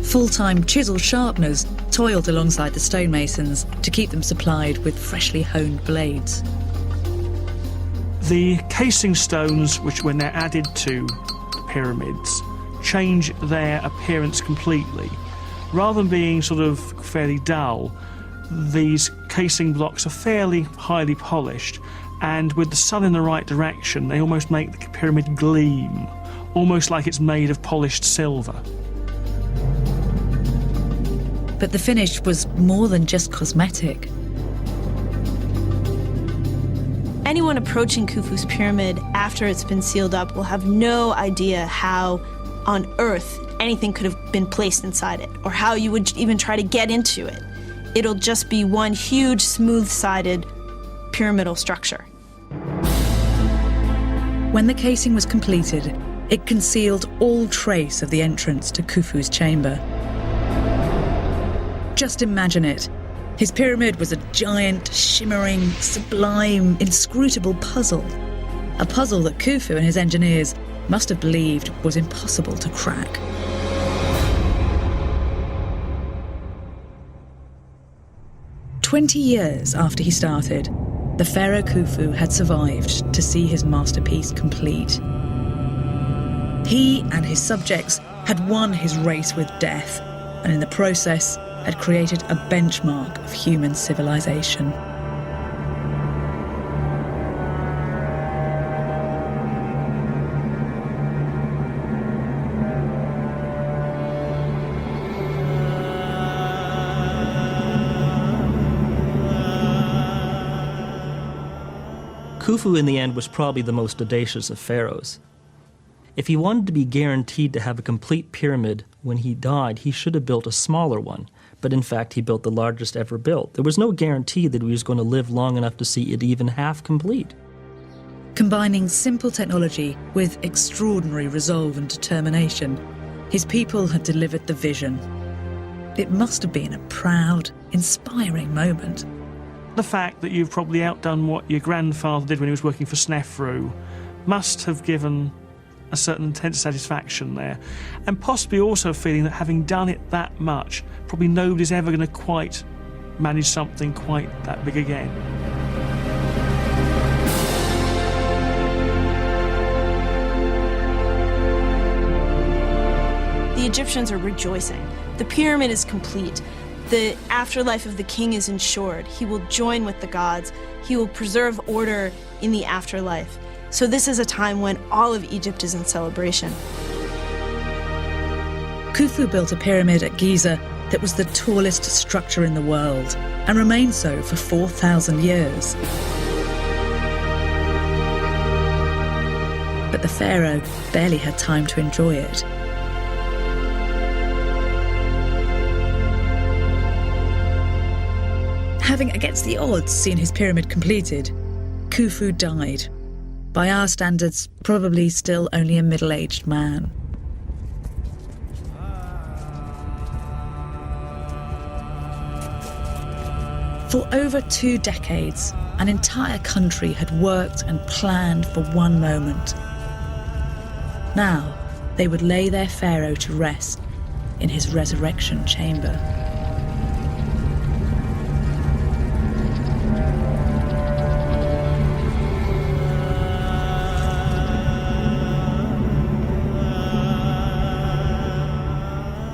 Full-time chisel sharpeners toiled alongside the stonemasons to keep them supplied with freshly honed blades. The casing stones, which were now added to the pyramids, change their appearance completely. Rather than being sort of fairly dull, these casing blocks are fairly highly polished, and with the sun in the right direction, they almost make the pyramid gleam, almost like it's made of polished silver. But the finish was more than just cosmetic. Anyone approaching Khufu's pyramid after it's been sealed up will have no idea how on earth anything could have been placed inside it, or how you would even try to get into it. It'll just be one huge, smooth-sided pyramidal structure. When the casing was completed, it concealed all trace of the entrance to Khufu's chamber. Just imagine it. His pyramid was a giant, shimmering, sublime, inscrutable puzzle. A puzzle that Khufu and his engineers must have believed was impossible to crack. "20 years after he started, the pharaoh Khufu had survived to see his masterpiece complete. He and his subjects had won his race with death, and in the process had created a benchmark of human civilization. Khufu, in the end, was probably the most audacious of pharaohs. If he wanted to be guaranteed to have a complete pyramid when he died, he should have built a smaller one. But in fact, he built the largest ever built. There was no guarantee that he was going to live long enough to see it even half complete. Combining simple technology with extraordinary resolve and determination, his people had delivered the vision. It must have been a proud, inspiring moment. The fact that you've probably outdone what your grandfather did when he was working for Snefru must have given a certain intense satisfaction there, and possibly also feeling that having done it that much, probably nobody's ever going to quite manage something quite that big again. The Egyptians are rejoicing. The pyramid is complete. The afterlife of the king is ensured. He will join with the gods. He will preserve order in the afterlife. So this is a time when all of Egypt is in celebration. Khufu built a pyramid at Giza that was the tallest structure in the world and remained so for 4,000 years. But the pharaoh barely had time to enjoy it. Having, against the odds, seen his pyramid completed, Khufu died. By our standards, probably still only a middle-aged man. For over 2 decades, an entire country had worked and planned for one moment. Now, they would lay their pharaoh to rest in his resurrection chamber.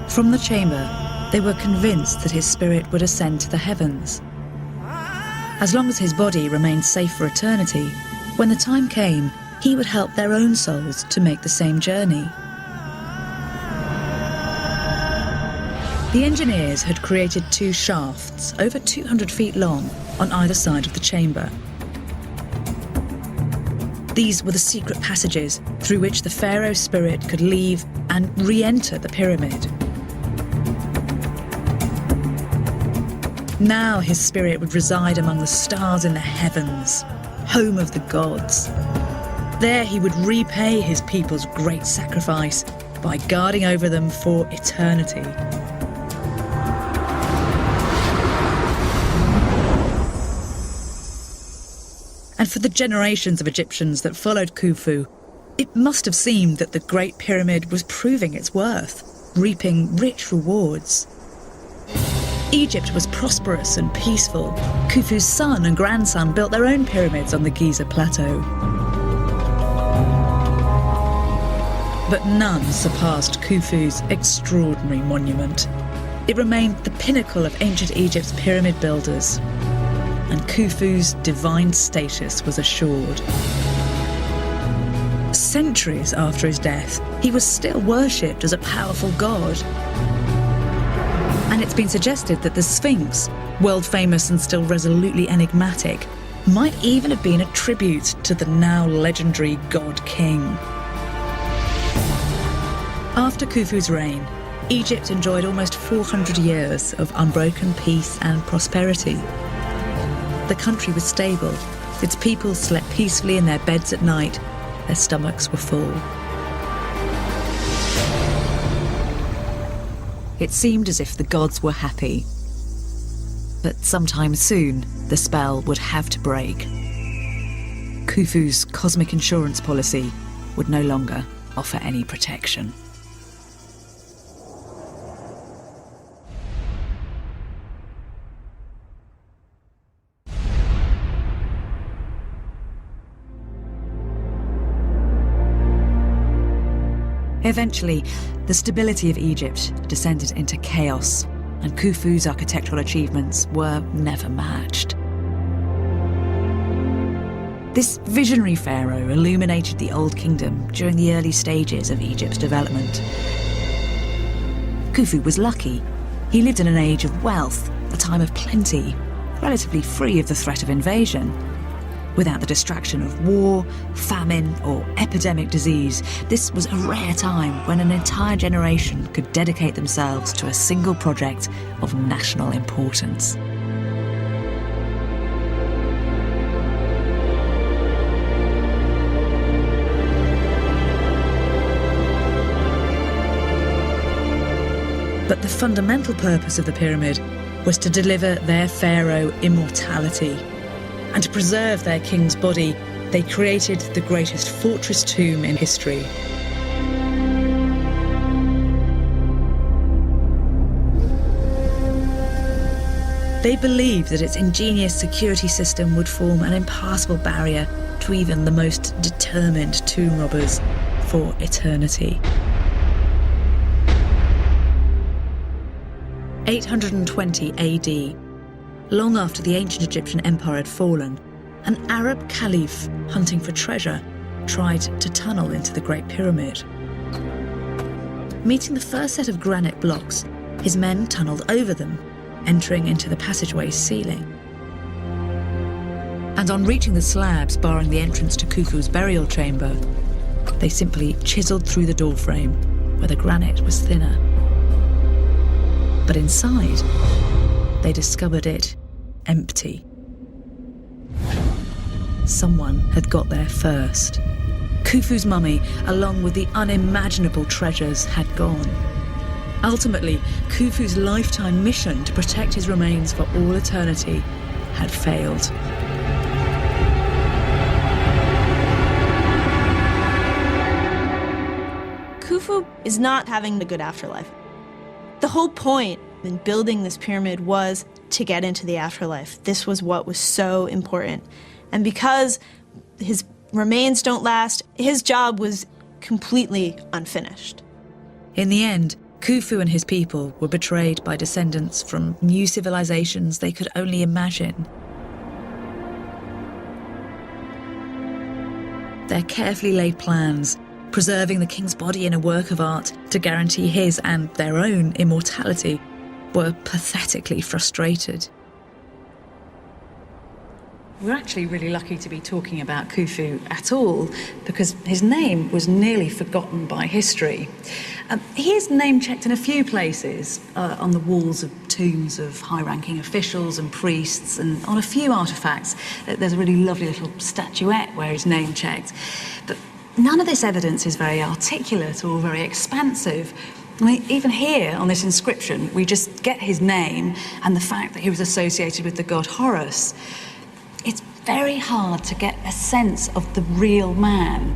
From the chamber, they were convinced that his spirit would ascend to the heavens. As long as his body remained safe for eternity, when the time came, he would help their own souls to make the same journey. The engineers had created 2 shafts, over 200 feet long, on either side of the chamber. These were the secret passages through which the pharaoh's spirit could leave and re-enter the pyramid. Now his spirit would reside among the stars in the heavens, home of the gods. There he would repay his people's great sacrifice by guarding over them for eternity. And for the generations of Egyptians that followed Khufu, it must have seemed that the Great Pyramid was proving its worth, reaping rich rewards. Egypt was prosperous and peaceful. Khufu's son and grandson built their own pyramids on the Giza plateau. But none surpassed Khufu's extraordinary monument. It remained the pinnacle of ancient Egypt's pyramid builders, and Khufu's divine status was assured. Centuries after his death, he was still worshipped as a powerful god. And it's been suggested that the Sphinx, world famous and still resolutely enigmatic, might even have been a tribute to the now legendary god king. After Khufu's reign, Egypt enjoyed almost 400 years of unbroken peace and prosperity. The country was stable, its people slept peacefully in their beds at night, their stomachs were full. It seemed as if the gods were happy. But sometime soon, the spell would have to break. Khufu's cosmic insurance policy would no longer offer any protection. Eventually, the stability of Egypt descended into chaos, and Khufu's architectural achievements were never matched. This visionary pharaoh illuminated the Old Kingdom during the early stages of Egypt's development. Khufu was lucky. He lived in an age of wealth, a time of plenty, relatively free of the threat of invasion. without the distraction of war, famine, or epidemic disease. This was a rare time when an entire generation could dedicate themselves to a single project of national importance. But the fundamental purpose of the pyramid was to deliver their pharaoh immortality. And to preserve their king's body, they created the greatest fortress tomb in history. They believed that its ingenious security system would form an impassable barrier to even the most determined tomb robbers for eternity. 820 AD, long after the ancient Egyptian empire had fallen, an Arab caliph hunting for treasure tried to tunnel into the Great Pyramid. Meeting the first set of granite blocks, his men tunnelled over them, entering into the passageway's ceiling. And on reaching the slabs barring the entrance to Khufu's burial chamber, they simply chiselled through the doorframe where the granite was thinner. But inside, they discovered it empty. Someone had got there first. Khufu's mummy, along with the unimaginable treasures, had gone. Ultimately, Khufu's lifetime mission to protect his remains for all eternity had failed. Khufu is not having a good afterlife. The whole point in building this pyramid was to get into the afterlife. This was what was so important. And because his remains don't last, his job was completely unfinished. In the end, Khufu and his people were betrayed by descendants from new civilizations they could only imagine. Their carefully laid plans, preserving the king's body in a work of art to guarantee his and their own immortality, were pathetically frustrated. We're actually really lucky to be talking about Khufu at all, because his name was nearly forgotten by history. He is name-checked in a few places, on the walls of tombs of high-ranking officials and priests, and on a few artefacts. There's a really lovely little statuette where he's name-checked. But none of this evidence is very articulate or very expansive. I mean, even here on this inscription, we just get his name and the fact that he was associated with the god Horus. It's very hard to get a sense of the real man.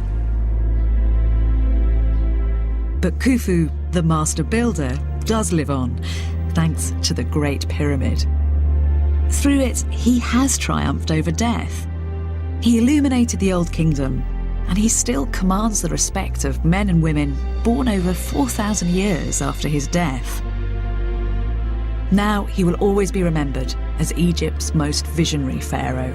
But Khufu, the master builder, does live on, thanks to the Great Pyramid. Through it, he has triumphed over death. He illuminated the Old Kingdom, and he still commands the respect of men and women born over 4,000 years after his death. Now he will always be remembered as Egypt's most visionary pharaoh.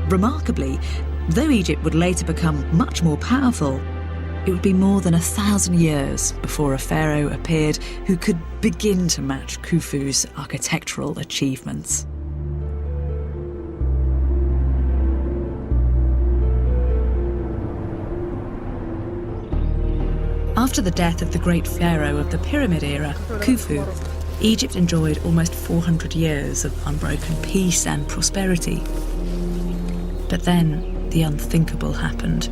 Remarkably, though Egypt would later become much more powerful, it would be more than 1,000 years before a pharaoh appeared who could begin to match Khufu's architectural achievements. After the death of the great pharaoh of the Pyramid era, Khufu, Egypt enjoyed almost 400 years of unbroken peace and prosperity. But then the unthinkable happened.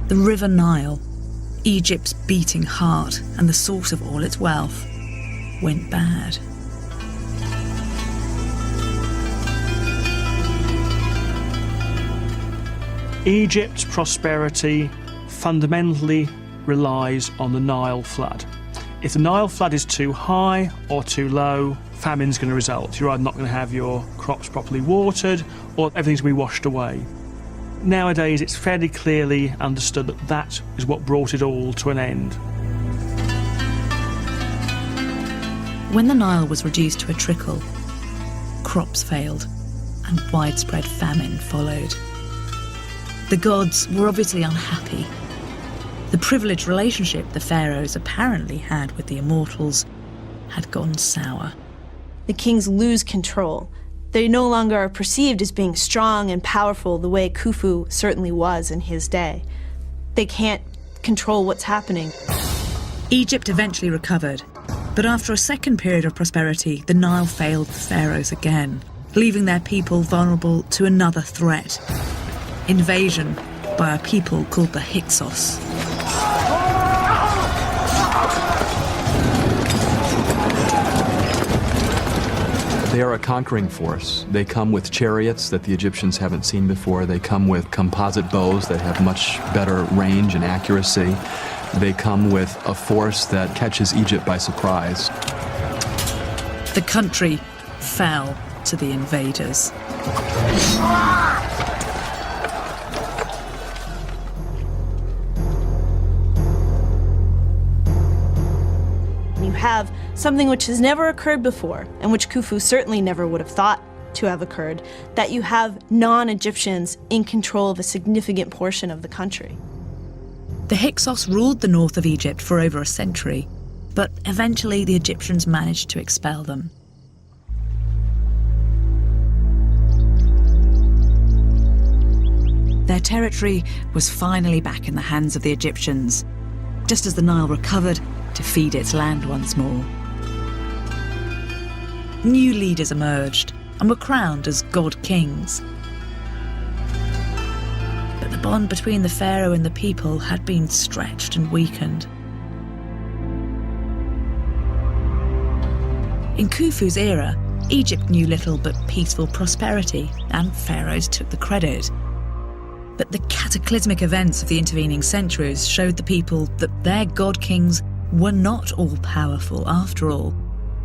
The River Nile, Egypt's beating heart and the source of all its wealth, went bad. Egypt's prosperity fundamentally relies on the Nile flood. If the Nile flood is too high or too low, famine's going to result. You're either not going to have your crops properly watered or everything's going to be washed away. Nowadays, it's fairly clearly understood that that is what brought it all to an end. When the Nile was reduced to a trickle, crops failed and widespread famine followed. The gods were obviously unhappy. The privileged relationship the pharaohs apparently had with the immortals had gone sour. The kings lose control. They no longer are perceived as being strong and powerful the way Khufu certainly was in his day. They can't control what's happening. Egypt eventually recovered, but after a second period of prosperity, the Nile failed the pharaohs again, leaving their people vulnerable to another threat: invasion by a people called the Hyksos. They are a conquering force. They come with chariots that the Egyptians haven't seen before. They come with composite bows that have much better range and accuracy. They come with a force that catches Egypt by surprise. The country fell to the invaders. You have something which has never occurred before, and which Khufu certainly never would have thought to have occurred, that you have non-Egyptians in control of a significant portion of the country. The Hyksos ruled the north of Egypt for over a century, but eventually the Egyptians managed to expel them. Their territory was finally back in the hands of the Egyptians, just as the Nile recovered to feed its land once more. New leaders emerged and were crowned as god-kings. But the bond between the pharaoh and the people had been stretched and weakened. In Khufu's era, Egypt knew little but peaceful prosperity, and pharaohs took the credit. But the cataclysmic events of the intervening centuries showed the people that their god-kings were not all-powerful after all,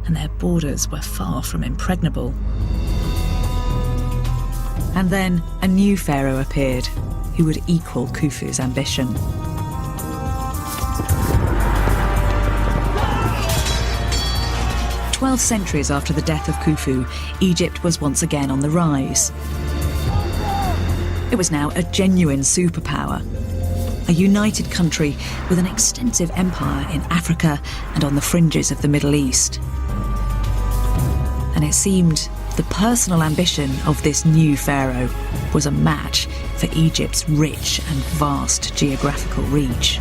and their borders were far from impregnable. And then a new pharaoh appeared, who would equal Khufu's ambition. "12 centuries after the death of Khufu, Egypt was once again on the rise. It was now a genuine superpower, a united country with an extensive empire in Africa and on the fringes of the Middle East. And it seemed the personal ambition of this new pharaoh was a match for Egypt's rich and vast geographical reach.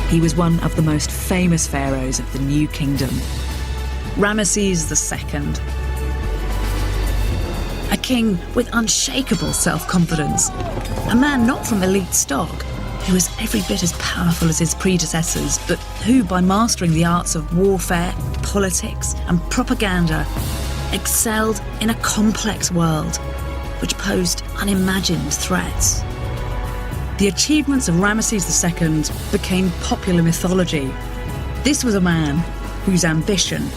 He was one of the most famous pharaohs of the New Kingdom, Ramesses II. A king with unshakable self-confidence, a man not from elite stock, who was every bit as powerful as his predecessors, but who, by mastering the arts of warfare, politics, and propaganda, excelled in a complex world which posed unimagined threats. The achievements of Ramesses II became popular mythology. This was a man whose ambition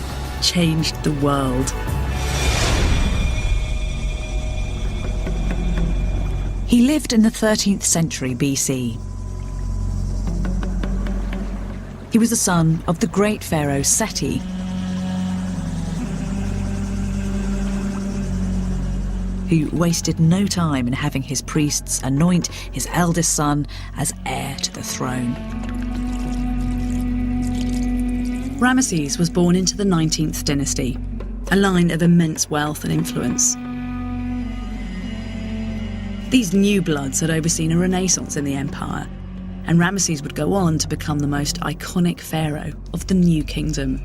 changed the world. He lived in the 13th century BC. He was the son of the great pharaoh Seti. Who wasted no time in having his priests anoint his eldest son as heir to the throne. Ramesses was born into the 19th dynasty, a line of immense wealth and influence. These new bloods had overseen a renaissance in the empire, and Ramesses would go on to become the most iconic pharaoh of the New Kingdom.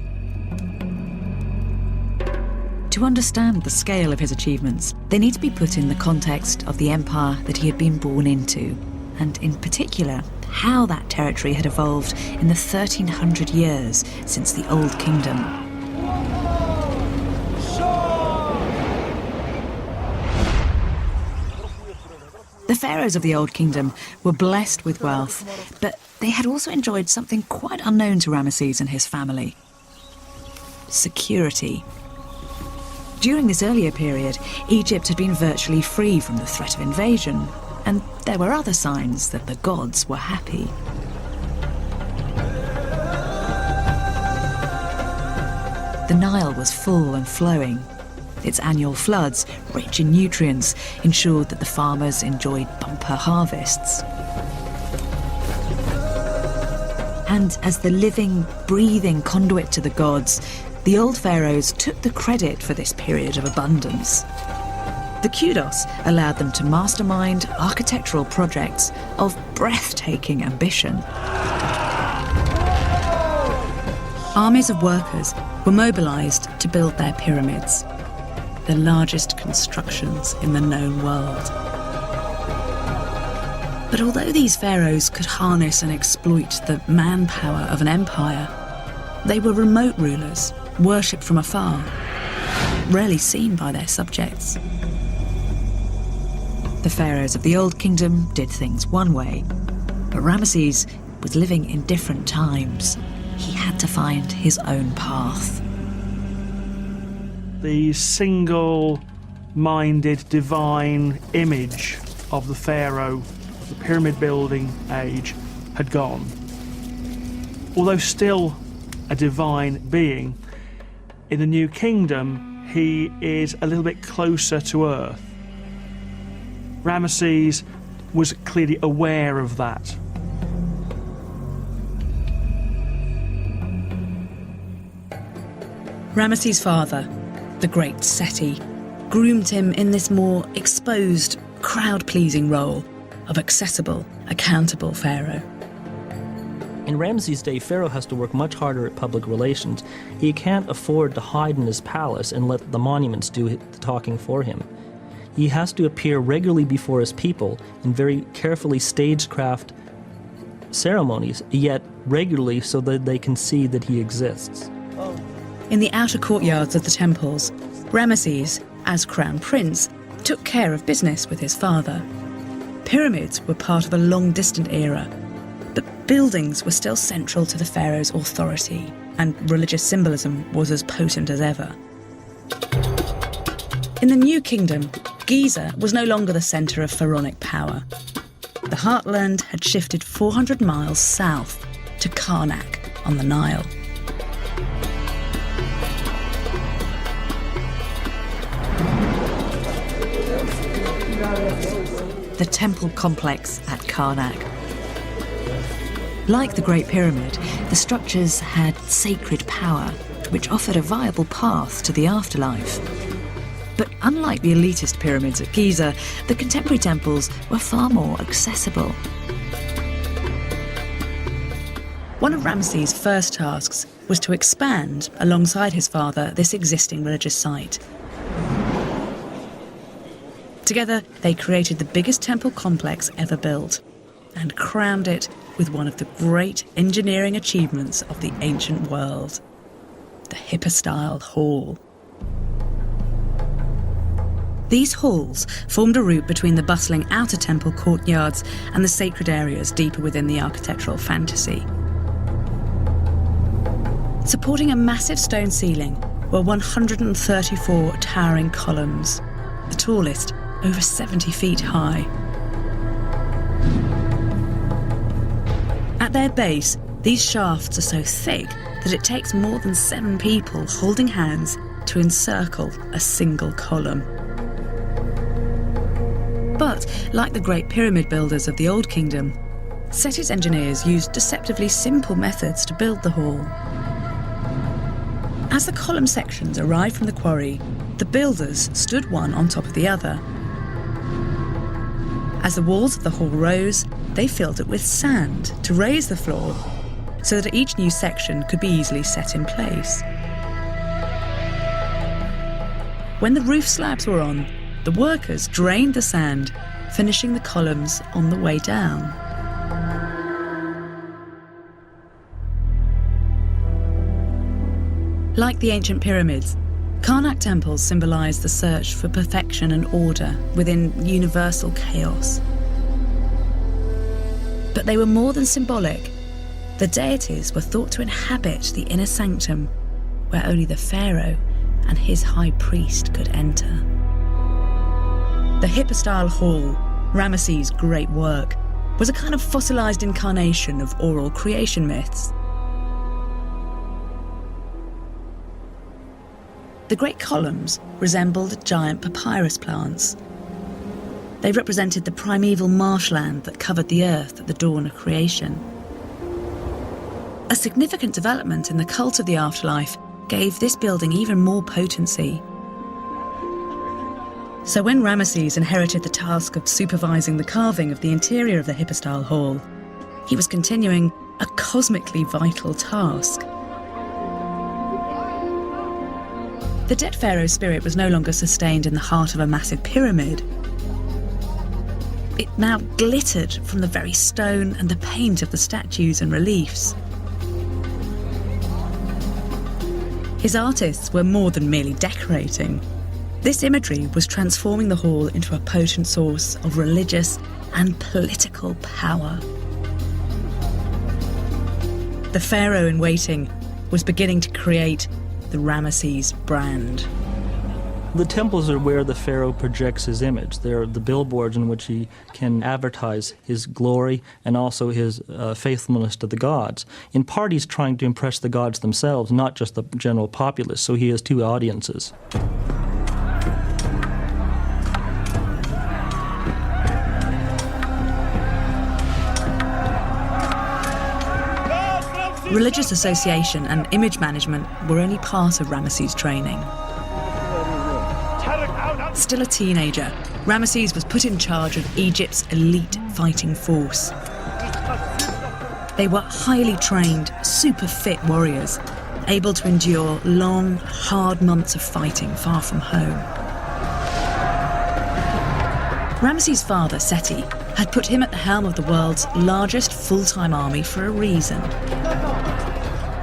To understand the scale of his achievements, they need to be put in the context of the empire that he had been born into, and in particular, how that territory had evolved in the 1300 years since the Old Kingdom. The pharaohs of the Old Kingdom were blessed with wealth, but they had also enjoyed something quite unknown to Ramesses and his family: security. During this earlier period, Egypt had been virtually free from the threat of invasion, and there were other signs that the gods were happy. The Nile was full and flowing. Its annual floods, rich in nutrients, ensured that the farmers enjoyed bumper harvests. And as the living, breathing conduit to the gods, the old pharaohs took the credit for this period of abundance. The kudos allowed them to mastermind architectural projects of breathtaking ambition. Armies of workers were mobilised to build their pyramids, the largest constructions in the known world. But although these pharaohs could harness and exploit the manpower of an empire, they were remote rulers, worshipped from afar, rarely seen by their subjects. The pharaohs of the Old Kingdom did things one way, but Ramesses was living in different times. He had to find his own path. The single-minded divine image of the pharaoh of the pyramid building age had gone. Although still a divine being, in the New Kingdom he is a little bit closer to earth. Ramesses was clearly aware of that. Ramesses' father, the great Seti, groomed him in this more exposed, crowd-pleasing role of accessible, accountable pharaoh. In Ramses' day, Pharaoh has to work much harder at public relations. He can't afford to hide in his palace and let the monuments do the talking for him. He has to appear regularly before his people in very carefully stagecraft ceremonies, yet regularly so that they can see that he exists. In the outer courtyards of the temples, Ramesses, as crown prince, took care of business with his father. Pyramids were part of a long-distant era, but buildings were still central to the pharaoh's authority, and religious symbolism was as potent as ever. In the New Kingdom, Giza was no longer the centre of pharaonic power. The heartland had shifted 400 miles south to Karnak on the Nile. The temple complex at Karnak. Like the Great Pyramid, the structures had sacred power, which offered a viable path to the afterlife. But unlike the elitist pyramids at Giza, the contemporary temples were far more accessible. One of Ramesses' first tasks was to expand, alongside his father, this existing religious site. Together, they created the biggest temple complex ever built and crowned it with one of the great engineering achievements of the ancient world, the Hypostyle Hall. These halls formed a route between the bustling outer temple courtyards and the sacred areas deeper within the architectural fantasy. Supporting a massive stone ceiling were 134 towering columns, the tallest over 70 feet high. At their base, these shafts are so thick that it takes more than 7 people holding hands to encircle a single column. But, like the great pyramid builders of the Old Kingdom, Seti's engineers used deceptively simple methods to build the hall. As the column sections arrived from the quarry, the builders stood one on top of the other. As the walls of the hall rose, they filled it with sand to raise the floor, so that each new section could be easily set in place. When the roof slabs were on, the workers drained the sand, finishing the columns on the way down. Like the ancient pyramids, Karnak temples symbolise the search for perfection and order within universal chaos. But they were more than symbolic. The deities were thought to inhabit the inner sanctum, where only the pharaoh and his high priest could enter. The Hypostyle Hall, Ramesses' great work, was a kind of fossilised incarnation of oral creation myths. The great columns resembled giant papyrus plants. They represented the primeval marshland that covered the earth at the dawn of creation. A significant development in the cult of the afterlife gave this building even more potency. So when Ramesses inherited the task of supervising the carving of the interior of the hypostyle hall, he was continuing a cosmically vital task. The dead pharaoh's spirit was no longer sustained in the heart of a massive pyramid. It now glittered from the very stone and the paint of the statues and reliefs. His artists were more than merely decorating. This imagery was transforming the hall into a potent source of religious and political power. The pharaoh in waiting was beginning to create the Ramesses brand. The temples are where the pharaoh projects his image. They're the billboards in which he can advertise his glory and also his faithfulness to the gods. In part, he's trying to impress the gods themselves, not just the general populace, so he has two audiences. Religious association and image management were only part of Ramesses' training. Still a teenager, Ramesses was put in charge of Egypt's elite fighting force. They were highly trained, super fit warriors, able to endure long, hard months of fighting far from home. Ramesses' father, Seti, had put him at the helm of the world's largest full-time army for a reason.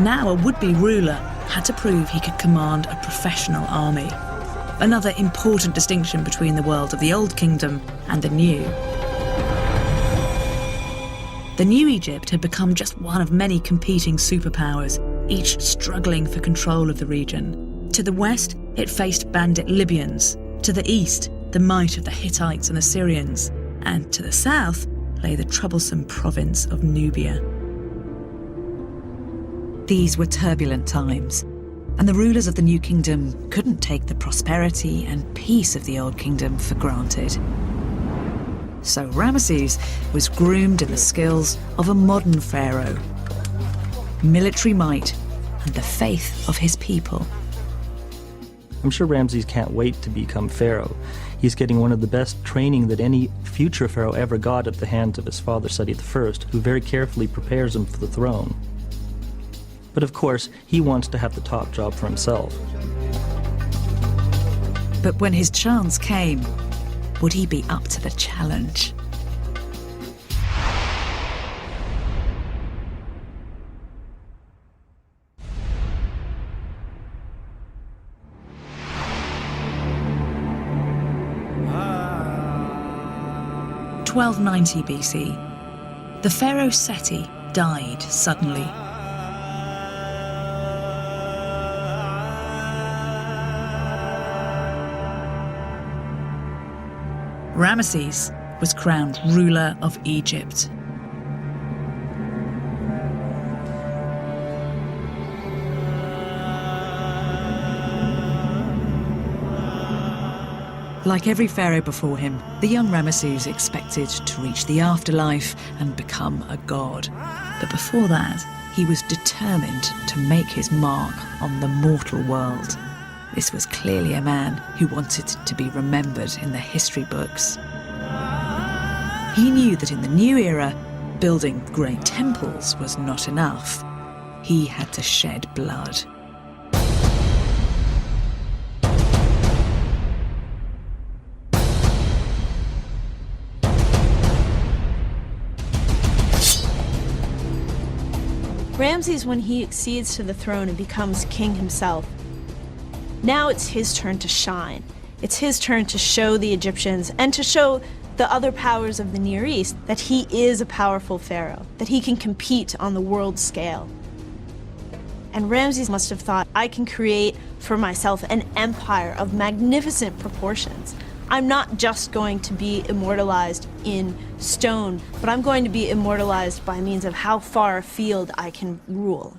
Now a would-be ruler had to prove he could command a professional army. Another important distinction between the world of the Old Kingdom and the New. The New Egypt had become just one of many competing superpowers, each struggling for control of the region. To the west, it faced bandit Libyans. To the east, the might of the Hittites and Assyrians. And to the south lay the troublesome province of Nubia. These were turbulent times, and the rulers of the New Kingdom couldn't take the prosperity and peace of the Old Kingdom for granted. So Ramesses was groomed in the skills of a modern pharaoh, military might and the faith of his people. I'm sure Ramses can't wait to become pharaoh. He's getting one of the best training that any future pharaoh ever got at the hands of his father Seti I, who very carefully prepares him for the throne. But of course, he wants to have the top job for himself. But when his chance came, would he be up to the challenge? In 1290 BC, the pharaoh Seti died suddenly. Ramesses was crowned ruler of Egypt. Like every pharaoh before him, the young Ramesses expected to reach the afterlife and become a god. But before that, he was determined to make his mark on the mortal world. This was clearly a man who wanted to be remembered in the history books. He knew that in the new era, building great temples was not enough. He had to shed blood. Ramses, when he accedes to the throne and becomes king himself, now it's his turn to shine. It's his turn to show the Egyptians and to show the other powers of the Near East that he is a powerful pharaoh, that he can compete on the world scale. And Ramses must have thought, I can create for myself an empire of magnificent proportions. I'm not just going to be immortalized in stone, but I'm going to be immortalized by means of how far afield I can rule.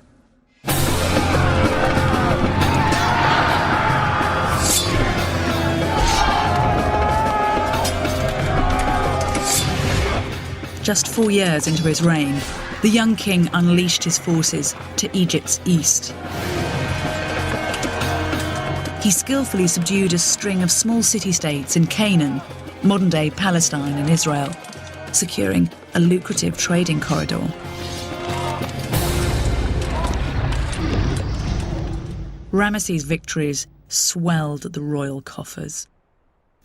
Just 4 years into his reign, the young king unleashed his forces to Egypt's east. He skillfully subdued a string of small city-states in Canaan, modern-day Palestine and Israel, securing a lucrative trading corridor. Ramesses' victories swelled the royal coffers,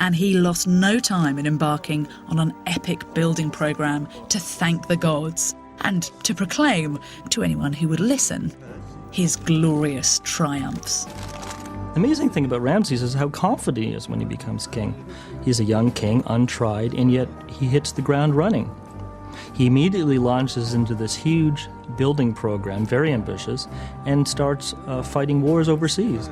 and he lost no time in embarking on an epic building programme to thank the gods and to proclaim, to anyone who would listen, his glorious triumphs. The amazing thing about Ramses is how confident he is when he becomes king. He's a young king, untried, and yet he hits the ground running. He immediately launches into this huge building program, very ambitious, and starts fighting wars overseas.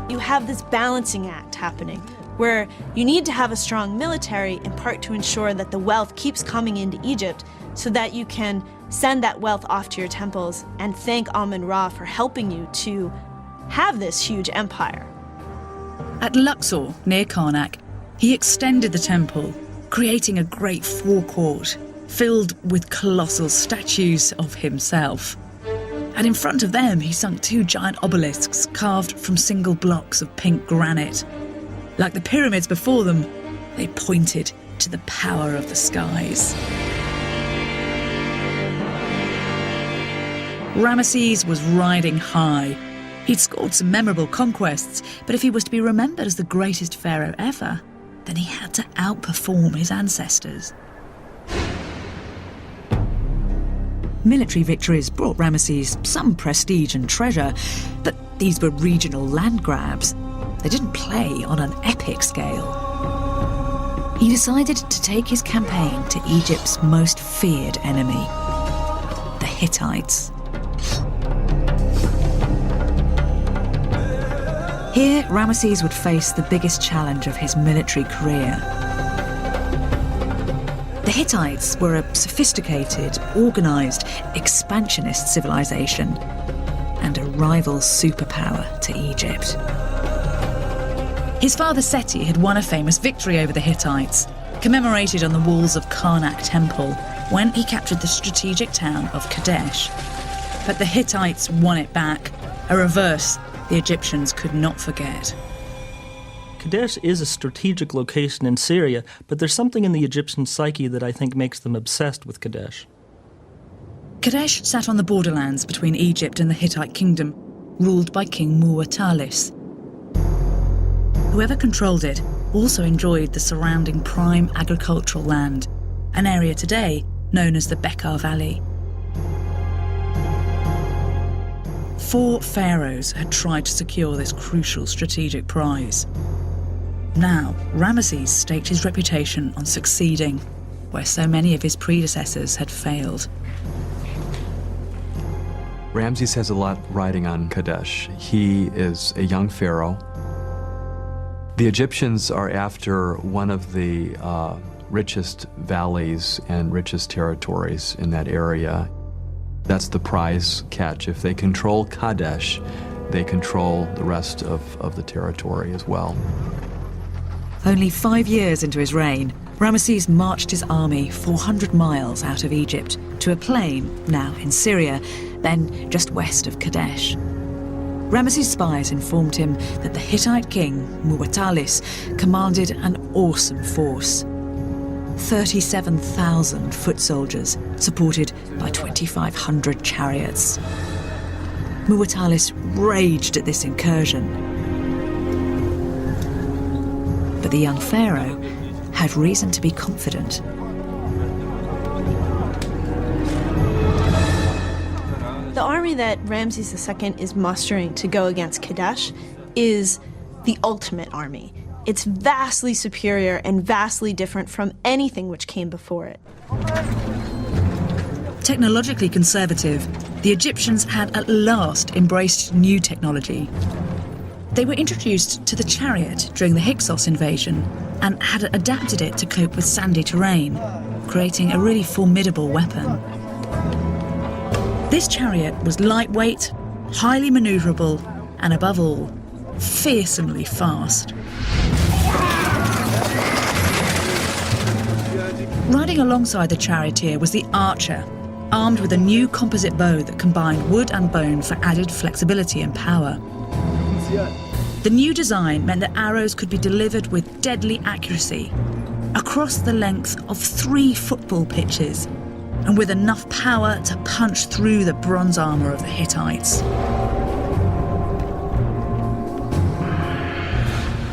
You have this balancing act happening where you need to have a strong military, in part to ensure that the wealth keeps coming into Egypt so that you can send that wealth off to your temples and thank Amun-Ra for helping you to have this huge empire. At Luxor, near Karnak, he extended the temple, creating a great forecourt filled with colossal statues of himself. And in front of them, he sunk 2 giant obelisks carved from single blocks of pink granite. Like the pyramids before them, they pointed to the power of the skies. Ramesses was riding high. He'd scored some memorable conquests, but if he was to be remembered as the greatest pharaoh ever, then he had to outperform his ancestors. Military victories brought Ramesses some prestige and treasure, but these were regional land grabs. They didn't play on an epic scale. He decided to take his campaign to Egypt's most feared enemy, the Hittites. Here, Ramesses would face the biggest challenge of his military career. The Hittites were a sophisticated, organised, expansionist civilization and a rival superpower to Egypt. His father Seti had won a famous victory over the Hittites, commemorated on the walls of Karnak Temple, when he captured the strategic town of Kadesh. But the Hittites won it back, a reverse the Egyptians could not forget. Kadesh is a strategic location in Syria, but there's something in the Egyptian psyche that I think makes them obsessed with Kadesh. Kadesh sat on the borderlands between Egypt and the Hittite kingdom, ruled by King Muwatallis. Whoever controlled it also enjoyed the surrounding prime agricultural land, an area today known as the Bekaa Valley. 4 pharaohs had tried to secure this crucial strategic prize. Now, Ramesses staked his reputation on succeeding where so many of his predecessors had failed. Ramses has a lot riding on Kadesh. He is a young pharaoh. The Egyptians are after one of the richest valleys and richest territories in that area. That's the prize catch. If they control Kadesh, they control the rest of the territory as well. Only 5 years into his reign, Ramesses marched his army 400 miles out of Egypt to a plain, now in Syria, then just west of Kadesh. Ramesses' spies informed him that the Hittite king, Muwatallis, commanded an awesome force. 37,000 foot soldiers, supported by 2,500 chariots. Muwatallis raged at this incursion. But the young pharaoh had reason to be confident. The army that Ramses II is mustering to go against Kadesh is the ultimate army. It's vastly superior and vastly different from anything which came before it. Technologically conservative, the Egyptians had at last embraced new technology. They were introduced to the chariot during the Hyksos invasion and had adapted it to cope with sandy terrain, creating a really formidable weapon. This chariot was lightweight, highly maneuverable, and above all, fearsomely fast. Riding alongside the charioteer was the archer, armed with a new composite bow that combined wood and bone for added flexibility and power. The new design meant that arrows could be delivered with deadly accuracy across the length of 3 football pitches and with enough power to punch through the bronze armour of the Hittites.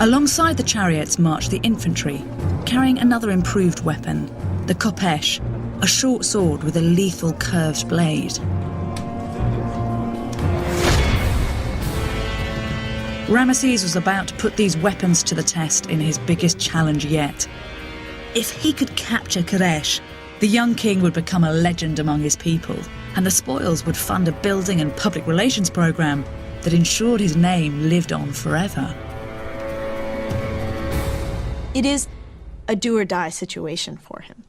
Alongside the chariots marched the infantry, carrying another improved weapon, the khopesh, a short sword with a lethal curved blade. Ramesses was about to put these weapons to the test in his biggest challenge yet. If he could capture Kadesh, the young king would become a legend among his people, and the spoils would fund a building and public relations programme that ensured his name lived on forever. It is a do-or-die situation for him.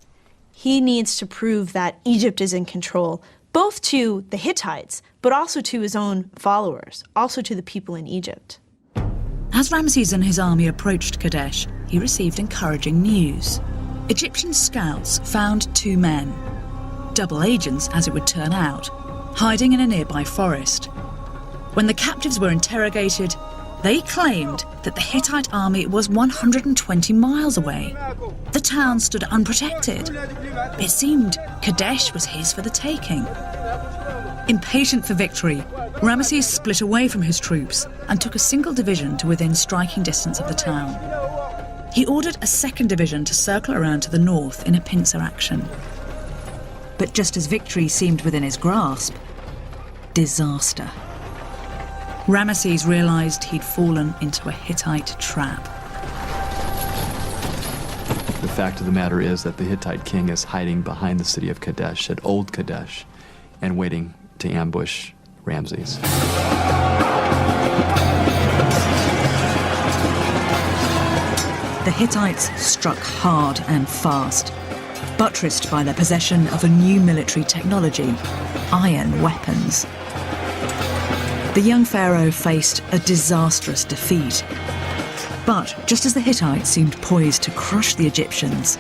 He needs to prove that Egypt is in control, both to the Hittites, but also to his own followers, also to the people in Egypt. As Ramesses and his army approached Kadesh, he received encouraging news. Egyptian scouts found 2 men, double agents as it would turn out, hiding in a nearby forest. When the captives were interrogated, they claimed that the Hittite army was 120 miles away. The town stood unprotected. It seemed Kadesh was his for the taking. Impatient for victory, Ramesses split away from his troops and took a single division to within striking distance of the town. He ordered a 2nd division to circle around to the north in a pincer action. But just as victory seemed within his grasp, disaster. Ramesses realised he'd fallen into a Hittite trap. The fact of the matter is that the Hittite king is hiding behind the city of Kadesh, at Old Kadesh, and waiting to ambush Ramesses. The Hittites struck hard and fast, buttressed by their possession of a new military technology, iron weapons. The young pharaoh faced a disastrous defeat. But just as the Hittites seemed poised to crush the Egyptians,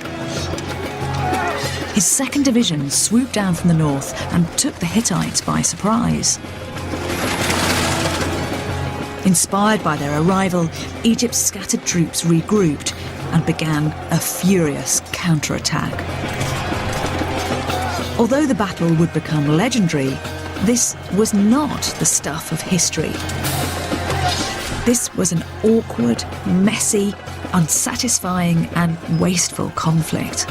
his 2nd division swooped down from the north and took the Hittites by surprise. Inspired by their arrival, Egypt's scattered troops regrouped and began a furious counterattack. Although the battle would become legendary, this was not the stuff of history. This was an awkward, messy, unsatisfying and wasteful conflict.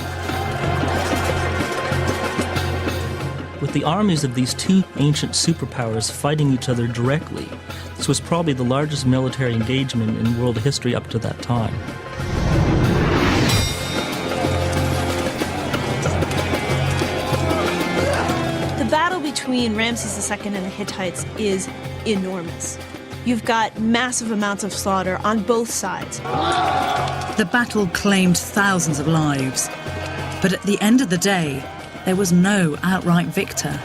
With the armies of these 2 ancient superpowers fighting each other directly, this was probably the largest military engagement in world history up to that time. The battle between Ramses II and the Hittites is enormous. You've got massive amounts of slaughter on both sides. The battle claimed thousands of lives, but at the end of the day, there was no outright victor.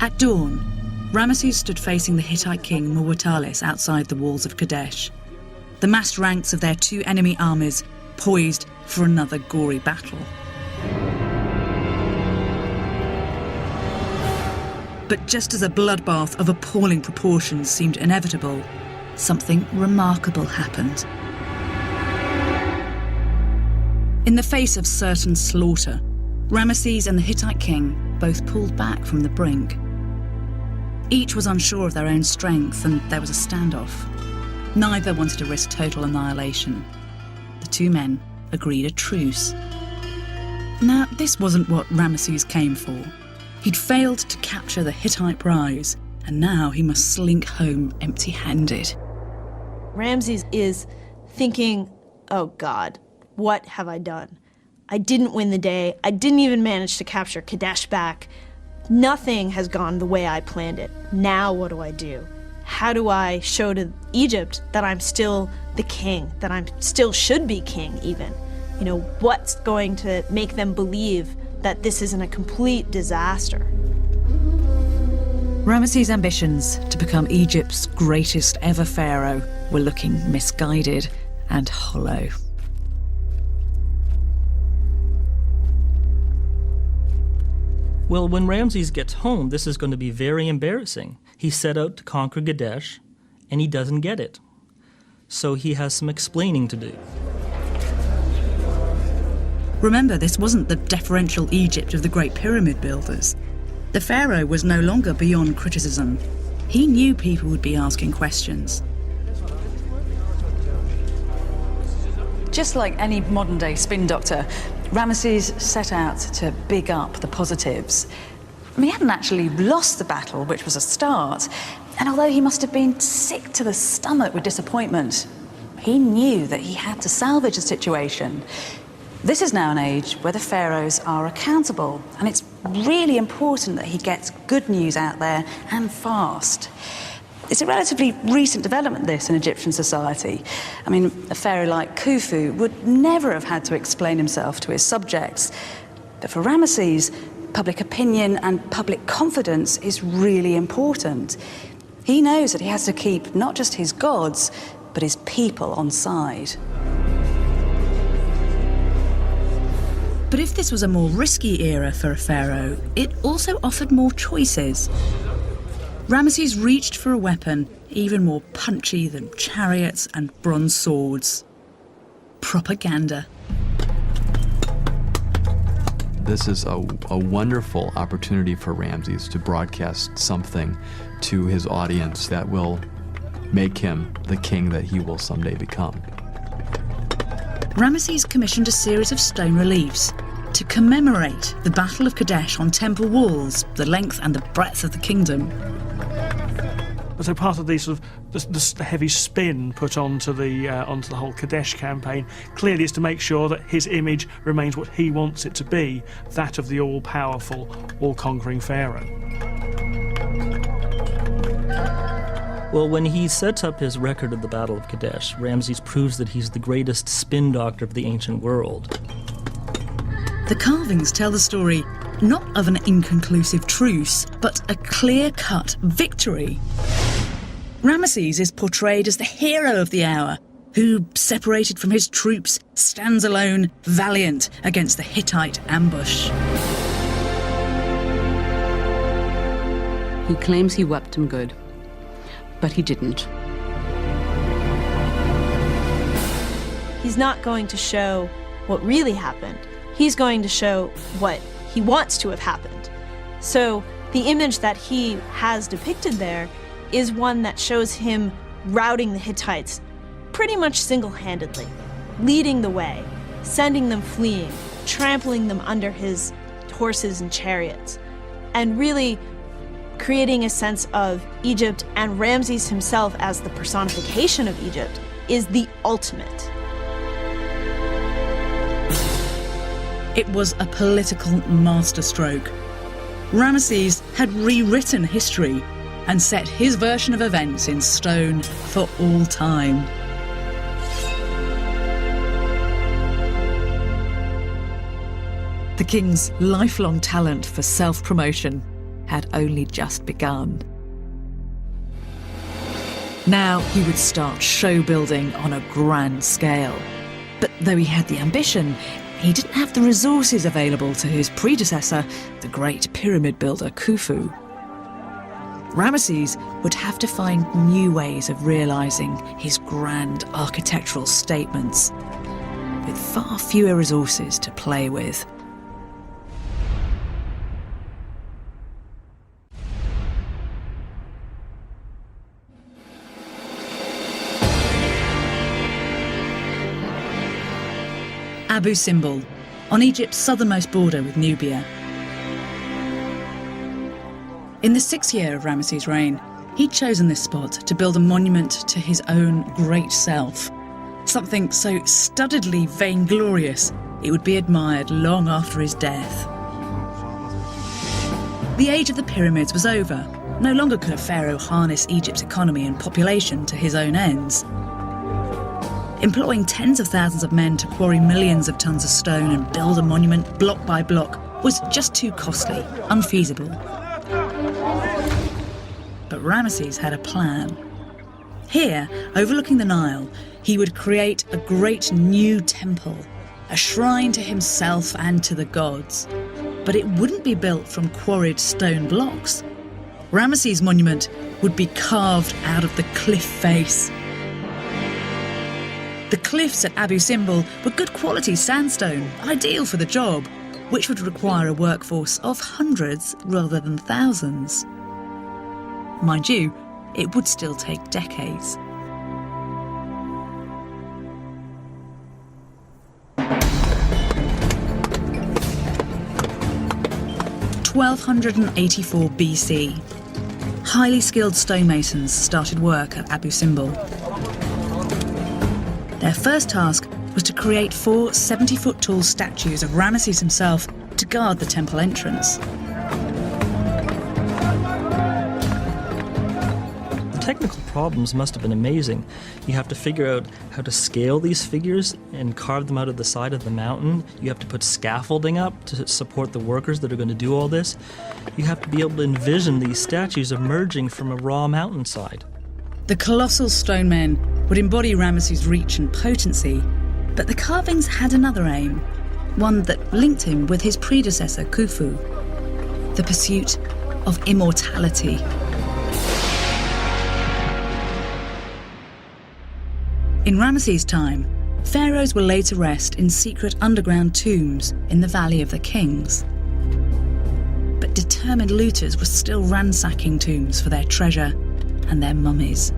At dawn, Ramesses stood facing the Hittite king Muwatallis outside the walls of Kadesh. The massed ranks of their 2 enemy armies poised for another gory battle. But just as a bloodbath of appalling proportions seemed inevitable, something remarkable happened. In the face of certain slaughter, Ramesses and the Hittite king both pulled back from the brink. Each was unsure of their own strength, and there was a standoff. Neither wanted to risk total annihilation. The 2 men agreed a truce. Now, this wasn't what Ramesses came for. He'd failed to capture the Hittite prize, and now he must slink home empty-handed. Ramses is thinking, oh God, what have I done? I didn't win the day. I didn't even manage to capture Kadesh back. Nothing has gone the way I planned it. Now what do I do? How do I show to Egypt that I'm still the king, that I'm still should be king even? You know, what's going to make them believe that this isn't a complete disaster? Ramesses' ambitions to become Egypt's greatest ever pharaoh were looking misguided and hollow. Well, when Ramses gets home, this is going to be very embarrassing. He set out to conquer Kadesh, and he doesn't get it. So he has some explaining to do. Remember, this wasn't the deferential Egypt of the Great Pyramid builders. The pharaoh was no longer beyond criticism. He knew people would be asking questions. Just like any modern-day spin doctor, Ramesses set out to big up the positives. I mean, he hadn't actually lost the battle, which was a start, and although he must have been sick to the stomach with disappointment, he knew that he had to salvage the situation. This is now an age where the pharaohs are accountable, and it's really important that he gets good news out there and fast. It's a relatively recent development, this, in Egyptian society. I mean, a pharaoh like Khufu would never have had to explain himself to his subjects. But for Ramesses, public opinion and public confidence is really important. He knows that he has to keep not just his gods, but his people on side. But if this was a more risky era for a pharaoh, it also offered more choices. Ramesses reached for a weapon even more punchy than chariots and bronze swords. Propaganda. This is a wonderful opportunity for Ramses to broadcast something to his audience that will make him the king that he will someday become. Ramesses commissioned a series of stone reliefs to commemorate the Battle of Kadesh on temple walls, the length and the breadth of the kingdom. So part of the sort of the heavy spin put onto the whole Kadesh campaign clearly is to make sure that his image remains what he wants it to be, that of the all-powerful, all-conquering pharaoh. Well, when he sets up his record of the Battle of Kadesh, Ramses proves that he's the greatest spin doctor of the ancient world. The carvings tell the story not of an inconclusive truce, but a clear-cut victory. Ramesses is portrayed as the hero of the hour, who, separated from his troops, stands alone, valiant against the Hittite ambush. He claims he wept him good, but he didn't. He's not going to show what really happened. He's going to show what he wants to have happened. So the image that he has depicted there is one that shows him routing the Hittites pretty much single-handedly, leading the way, sending them fleeing, trampling them under his horses and chariots, and really creating a sense of Egypt, and Ramses himself as the personification of Egypt is the ultimate. It was a political masterstroke. Ramesses had rewritten history and set his version of events in stone for all time. The king's lifelong talent for self-promotion had only just begun. Now he would start show building on a grand scale. But though he had the ambition, he didn't have the resources available to his predecessor, the great pyramid builder Khufu. Ramesses would have to find new ways of realising his grand architectural statements, with far fewer resources to play with. Abu Simbel, on Egypt's southernmost border with Nubia. In the 6th year of Ramesses' reign, he'd chosen this spot to build a monument to his own great self, something so studdedly vainglorious it would be admired long after his death. The age of the pyramids was over. No longer could a pharaoh harness Egypt's economy and population to his own ends. Employing tens of thousands of men to quarry millions of tons of stone and build a monument block by block was just too costly, unfeasible. Ramesses had a plan. Here, overlooking the Nile, he would create a great new temple, a shrine to himself and to the gods. But it wouldn't be built from quarried stone blocks. Ramesses' monument would be carved out of the cliff face. The cliffs at Abu Simbel were good quality sandstone, ideal for the job, which would require a workforce of hundreds rather than thousands. Mind you, it would still take decades. (1284 BC). Highly skilled stonemasons started work at Abu Simbel. Their first task was to create 4 70-foot-tall statues of Ramesses himself to guard the temple entrance. The technical problems must have been amazing. You have to figure out how to scale these figures and carve them out of the side of the mountain. You have to put scaffolding up to support the workers that are going to do all this. You have to be able to envision these statues emerging from a raw mountainside. The colossal stone men would embody Ramesses' reach and potency, but the carvings had another aim, one that linked him with his predecessor Khufu, the pursuit of immortality. In Ramesses' time, pharaohs were laid to rest in secret underground tombs in the Valley of the Kings. But determined looters were still ransacking tombs for their treasure and their mummies.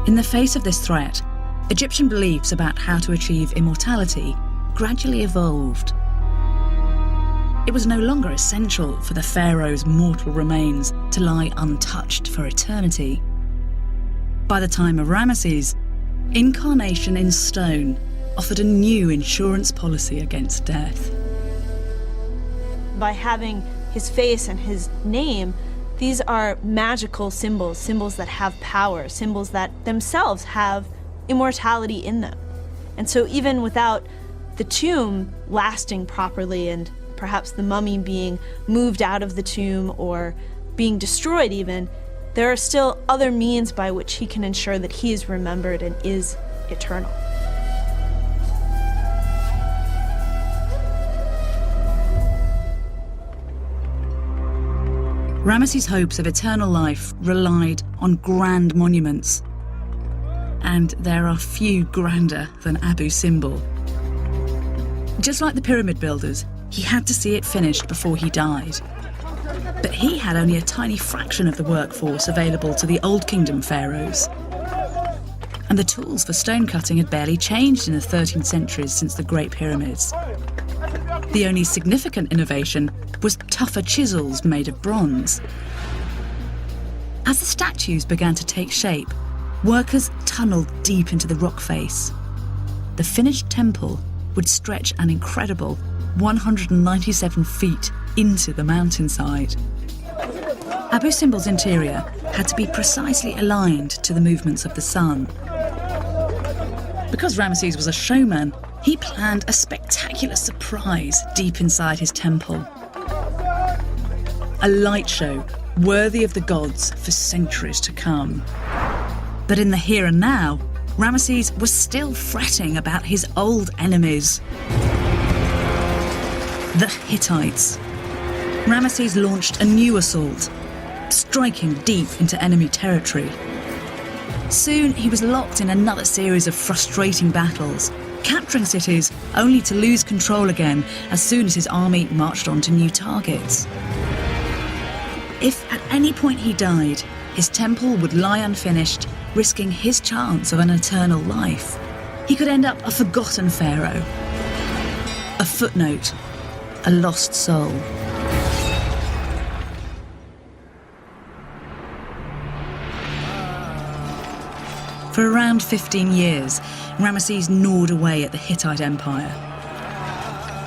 In the face of this threat, Egyptian beliefs about how to achieve immortality gradually evolved. It was no longer essential for the pharaoh's mortal remains to lie untouched for eternity. By the time of Ramesses, incarnation in stone offered a new insurance policy against death. By having his face and his name, these are magical symbols, symbols that have power, symbols that themselves have immortality in them. And so even without the tomb lasting properly and perhaps the mummy being moved out of the tomb or being destroyed even, there are still other means by which he can ensure that he is remembered and is eternal. Ramesses' hopes of eternal life relied on grand monuments, and there are few grander than Abu Simbel. Just like the pyramid builders, he had to see it finished before he died. But he had only a tiny fraction of the workforce available to the Old Kingdom pharaohs. And the tools for stone cutting had barely changed in the 13th century since the Great Pyramids. The only significant innovation was tougher chisels made of bronze. As the statues began to take shape, workers tunnelled deep into the rock face. The finished temple would stretch an incredible 197 feet into the mountainside. Abu Simbel's interior had to be precisely aligned to the movements of the sun. Because Ramesses was a showman, he planned a spectacular surprise deep inside his temple. A light show worthy of the gods for centuries to come. But in the here and now, Ramesses was still fretting about his old enemies, the Hittites. Ramesses launched a new assault, striking deep into enemy territory. Soon he was locked in another series of frustrating battles, capturing cities only to lose control again as soon as his army marched on to new targets. If at any point he died, his temple would lie unfinished, risking his chance of an eternal life. He could end up a forgotten pharaoh, a footnote, a lost soul. For around 15 years, Ramesses gnawed away at the Hittite Empire.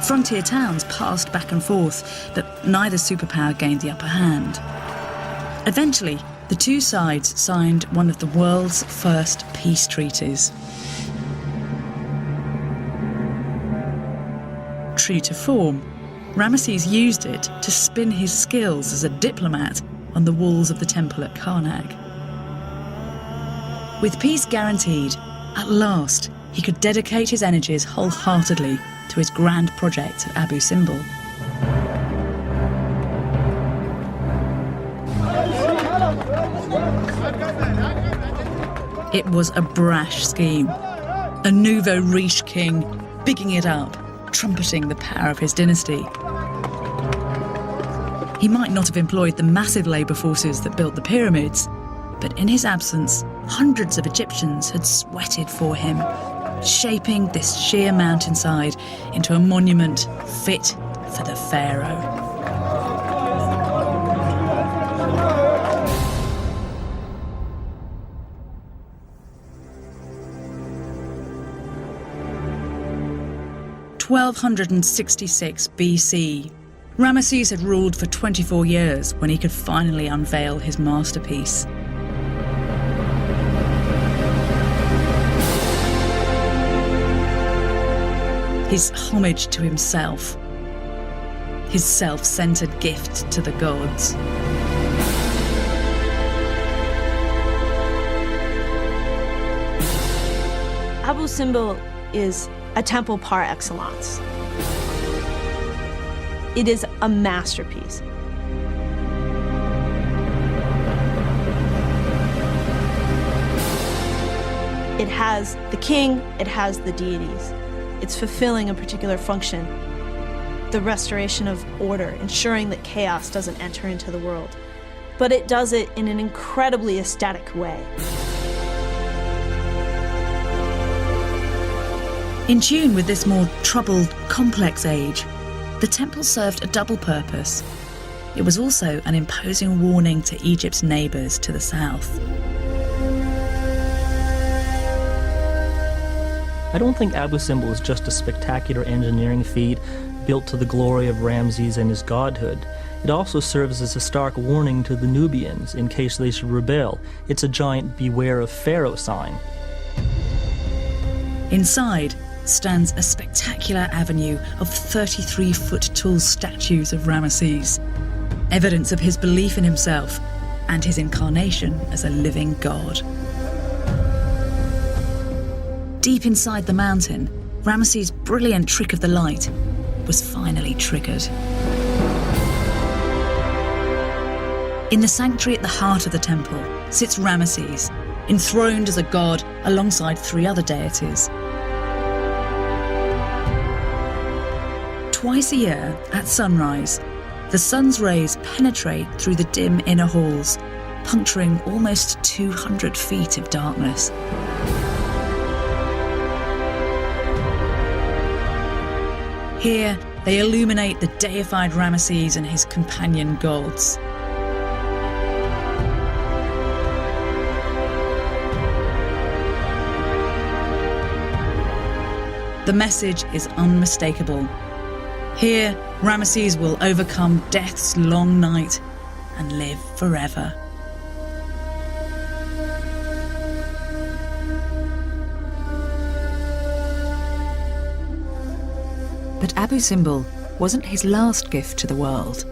Frontier towns passed back and forth, but neither superpower gained the upper hand. Eventually, the two sides signed one of the world's first peace treaties. True to form, Ramesses used it to spin his skills as a diplomat on the walls of the temple at Karnak. With peace guaranteed, at last he could dedicate his energies wholeheartedly to his grand project at Abu Simbel. It was a brash scheme. A nouveau riche king, bigging it up, trumpeting the power of his dynasty. He might not have employed the massive labour forces that built the pyramids, but in his absence, hundreds of Egyptians had sweated for him, shaping this sheer mountainside into a monument fit for the pharaoh. (1266 BC). Ramesses had ruled for 24 years when he could finally unveil his masterpiece. His homage to himself, his self-centered gift to the gods. Abu Simbel is a temple par excellence. It is a masterpiece. It has the king, it has the deities. It's fulfilling a particular function, the restoration of order, ensuring that chaos doesn't enter into the world. But it does it in an incredibly aesthetic way. In tune with this more troubled, complex age, the temple served a double purpose. It was also an imposing warning to Egypt's neighbours to the south. I don't think Abu Simbel is just a spectacular engineering feat built to the glory of Ramses and his godhood. It also serves as a stark warning to the Nubians in case they should rebel. It's a giant beware of Pharaoh sign. Inside stands a spectacular avenue of 33-foot tall statues of Ramesses, evidence of his belief in himself and his incarnation as a living god. Deep inside the mountain, Ramesses' brilliant trick of the light was finally triggered. In the sanctuary at the heart of the temple sits Ramesses, enthroned as a god alongside 3 other deities. Twice a year, at sunrise, the sun's rays penetrate through the dim inner halls, puncturing almost 200 feet of darkness. Here, they illuminate the deified Ramesses and his companion gods. The message is unmistakable. Here, Ramesses will overcome death's long night and live forever. But Abu Simbel wasn't his last gift to the world.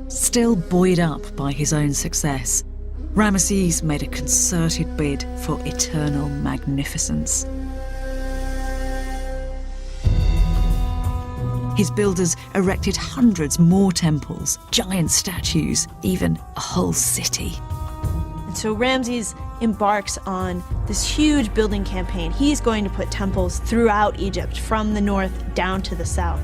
Still buoyed up by his own success, Ramesses made a concerted bid for eternal magnificence. His builders erected hundreds more temples, giant statues, even a whole city. And so Ramses embarks on this huge building campaign. He's going to put temples throughout Egypt, from the north down to the south.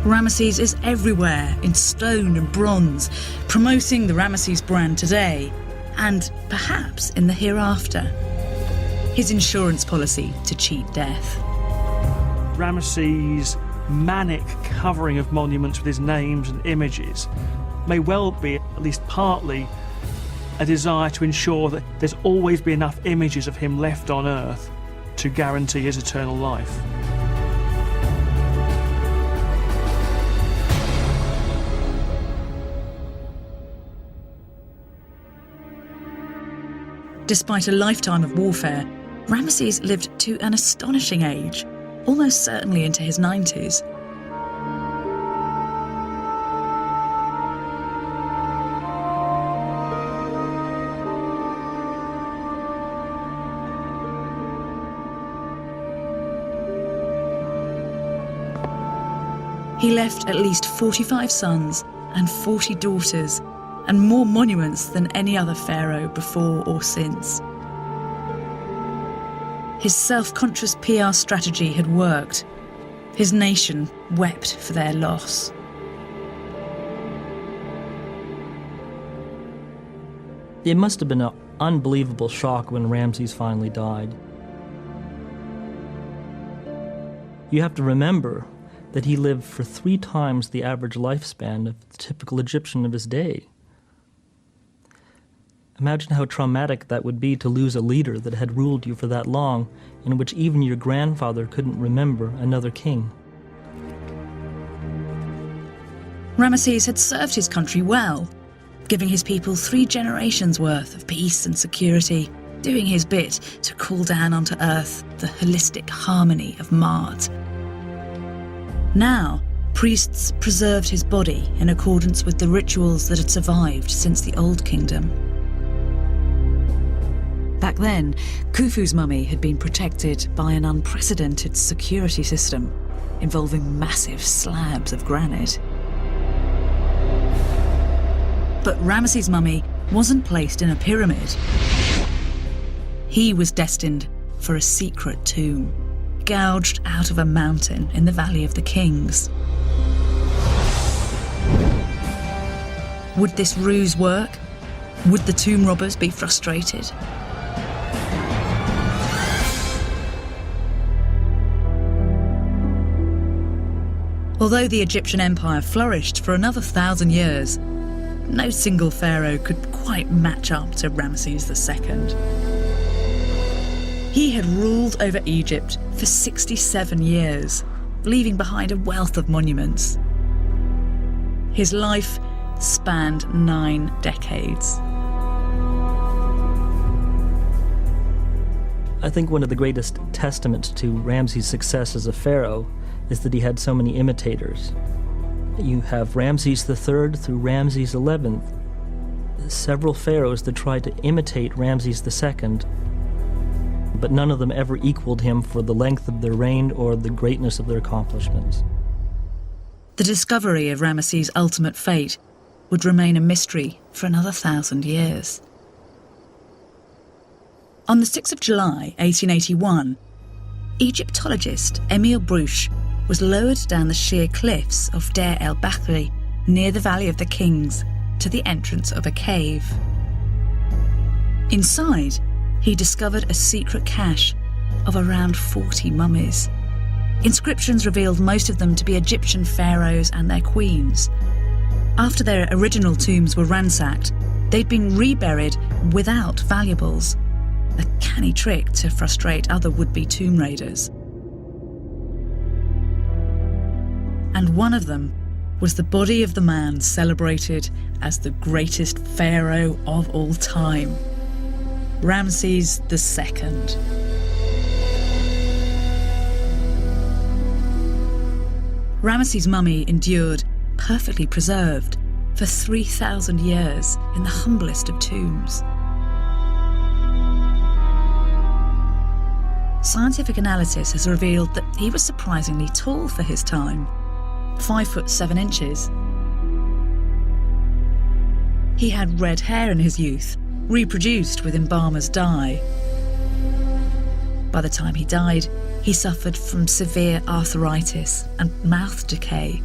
Ramesses is everywhere, in stone and bronze, promoting the Ramesses brand today, and perhaps in the hereafter. His insurance policy to cheat death. Ramesses' manic covering of monuments with his names and images may well be, at least partly, a desire to ensure that there's always be enough images of him left on Earth to guarantee his eternal life. Despite a lifetime of warfare, Ramesses lived to an astonishing age, almost certainly into his 90s. He left at least 45 sons and 40 daughters, and more monuments than any other pharaoh before or since. His self-conscious PR strategy had worked. His nation wept for their loss. It must have been an unbelievable shock when Ramses finally died. You have to remember that he lived for 3 times the average lifespan of the typical Egyptian of his day. Imagine how traumatic that would be to lose a leader that had ruled you for that long, in which even your grandfather couldn't remember another king. Ramesses had served his country well, giving his people 3 generations worth of peace and security, doing his bit to call down onto earth the holistic harmony of Maat. Now, priests preserved his body in accordance with the rituals that had survived since the Old Kingdom. Back then, Khufu's mummy had been protected by an unprecedented security system involving massive slabs of granite. But Ramesses' mummy wasn't placed in a pyramid. He was destined for a secret tomb, gouged out of a mountain in the Valley of the Kings. Would this ruse work? Would the tomb robbers be frustrated? Although the Egyptian Empire flourished for another 1,000 years, no single pharaoh could quite match up to Ramesses II. He had ruled over Egypt for 67 years, leaving behind a wealth of monuments. His life spanned 9 decades. I think one of the greatest testaments to Ramses' success as a pharaoh is that he had so many imitators. You have Ramses III through Ramses XI, several pharaohs that tried to imitate Ramses II, but none of them ever equaled him for the length of their reign or the greatness of their accomplishments. The discovery of Ramesses' ultimate fate would remain a mystery for another 1,000 years. On the 6th of July, 1881, Egyptologist Emile Bruch was lowered down the sheer cliffs of Deir el-Bahri near the Valley of the Kings to the entrance of a cave. Inside, he discovered a secret cache of around 40 mummies. Inscriptions revealed most of them to be Egyptian pharaohs and their queens. After their original tombs were ransacked, they'd been reburied without valuables, a canny trick to frustrate other would-be tomb raiders. And one of them was the body of the man celebrated as the greatest pharaoh of all time, Ramses II. Ramesses' mummy endured, perfectly preserved, for 3,000 years in the humblest of tombs. Scientific analysis has revealed that he was surprisingly tall for his time, 5 foot 7 inches. He had red hair in his youth, reproduced with embalmer's dye. By the time he died, he suffered from severe arthritis and mouth decay.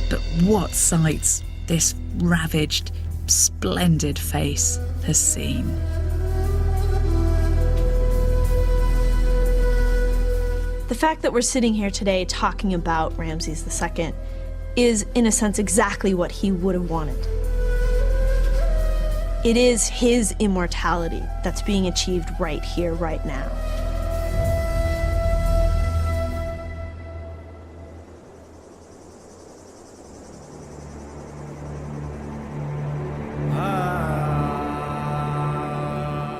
But what sights this ravaged, splendid face has seen. The fact that we're sitting here today talking about Ramses II is, in a sense, exactly what he would have wanted. It is his immortality that's being achieved right here, right now.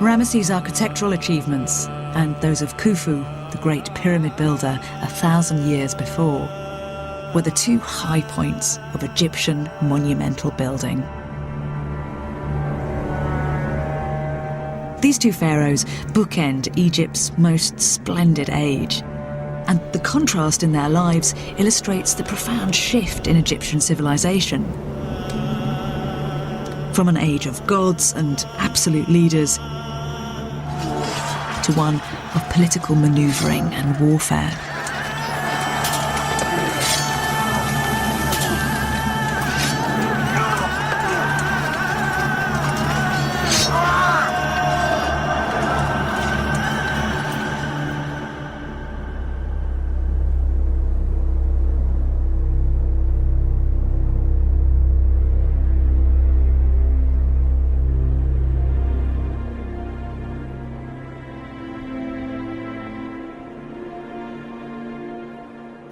Ramesses' architectural achievements, and those of Khufu, the great pyramid builder 1,000 years before, were the 2 high points of Egyptian monumental building. These 2 pharaohs bookend Egypt's most splendid age, And the contrast in their lives illustrates the profound shift in Egyptian civilization. From an age of gods and absolute leaders to one of political manoeuvring and warfare.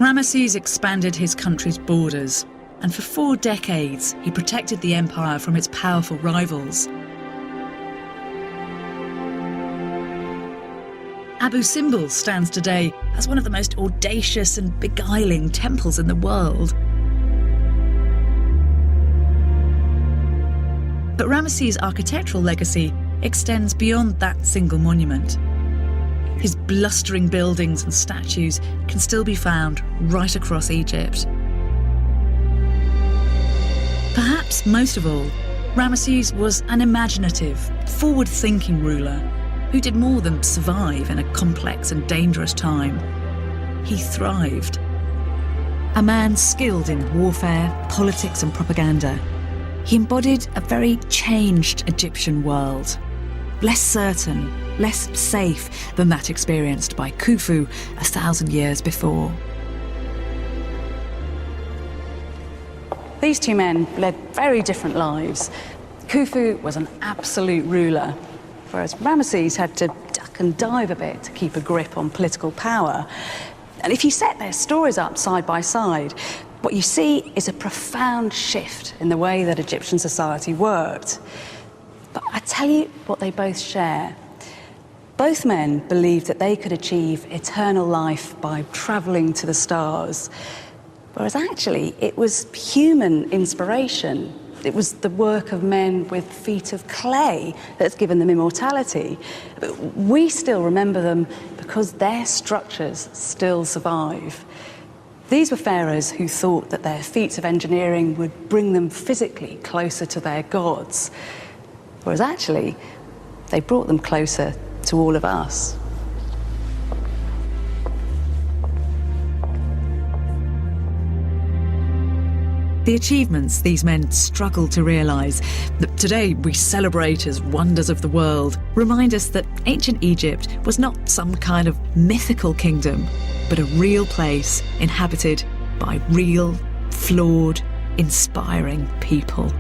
Ramesses expanded his country's borders, and for 4 decades he protected the empire from its powerful rivals. Abu Simbel stands today as one of the most audacious and beguiling temples in the world. But Ramesses' architectural legacy extends beyond that single monument. His blustering buildings and statues can still be found right across Egypt. Perhaps most of all, Ramesses was an imaginative, forward-thinking ruler who did more than survive in a complex and dangerous time. He thrived. A man skilled in warfare, politics and propaganda, he embodied a very changed Egyptian world, less certain, less safe than that experienced by Khufu 1,000 years before. These two men led very different lives. Khufu was an absolute ruler, whereas Ramesses had to duck and dive a bit to keep a grip on political power. And if you set their stories up side by side, what you see is a profound shift in the way that Egyptian society worked. But I tell you what they both share. Both men believed that they could achieve eternal life by travelling to the stars, whereas actually it was human inspiration. It was the work of men with feet of clay that's given them immortality. But we still remember them because their structures still survive. These were pharaohs who thought that their feats of engineering would bring them physically closer to their gods, whereas actually they brought them closer to all of us. The achievements these men struggled to realise, that today we celebrate as wonders of the world, remind us that ancient Egypt was not some kind of mythical kingdom, but a real place inhabited by real, flawed, inspiring people.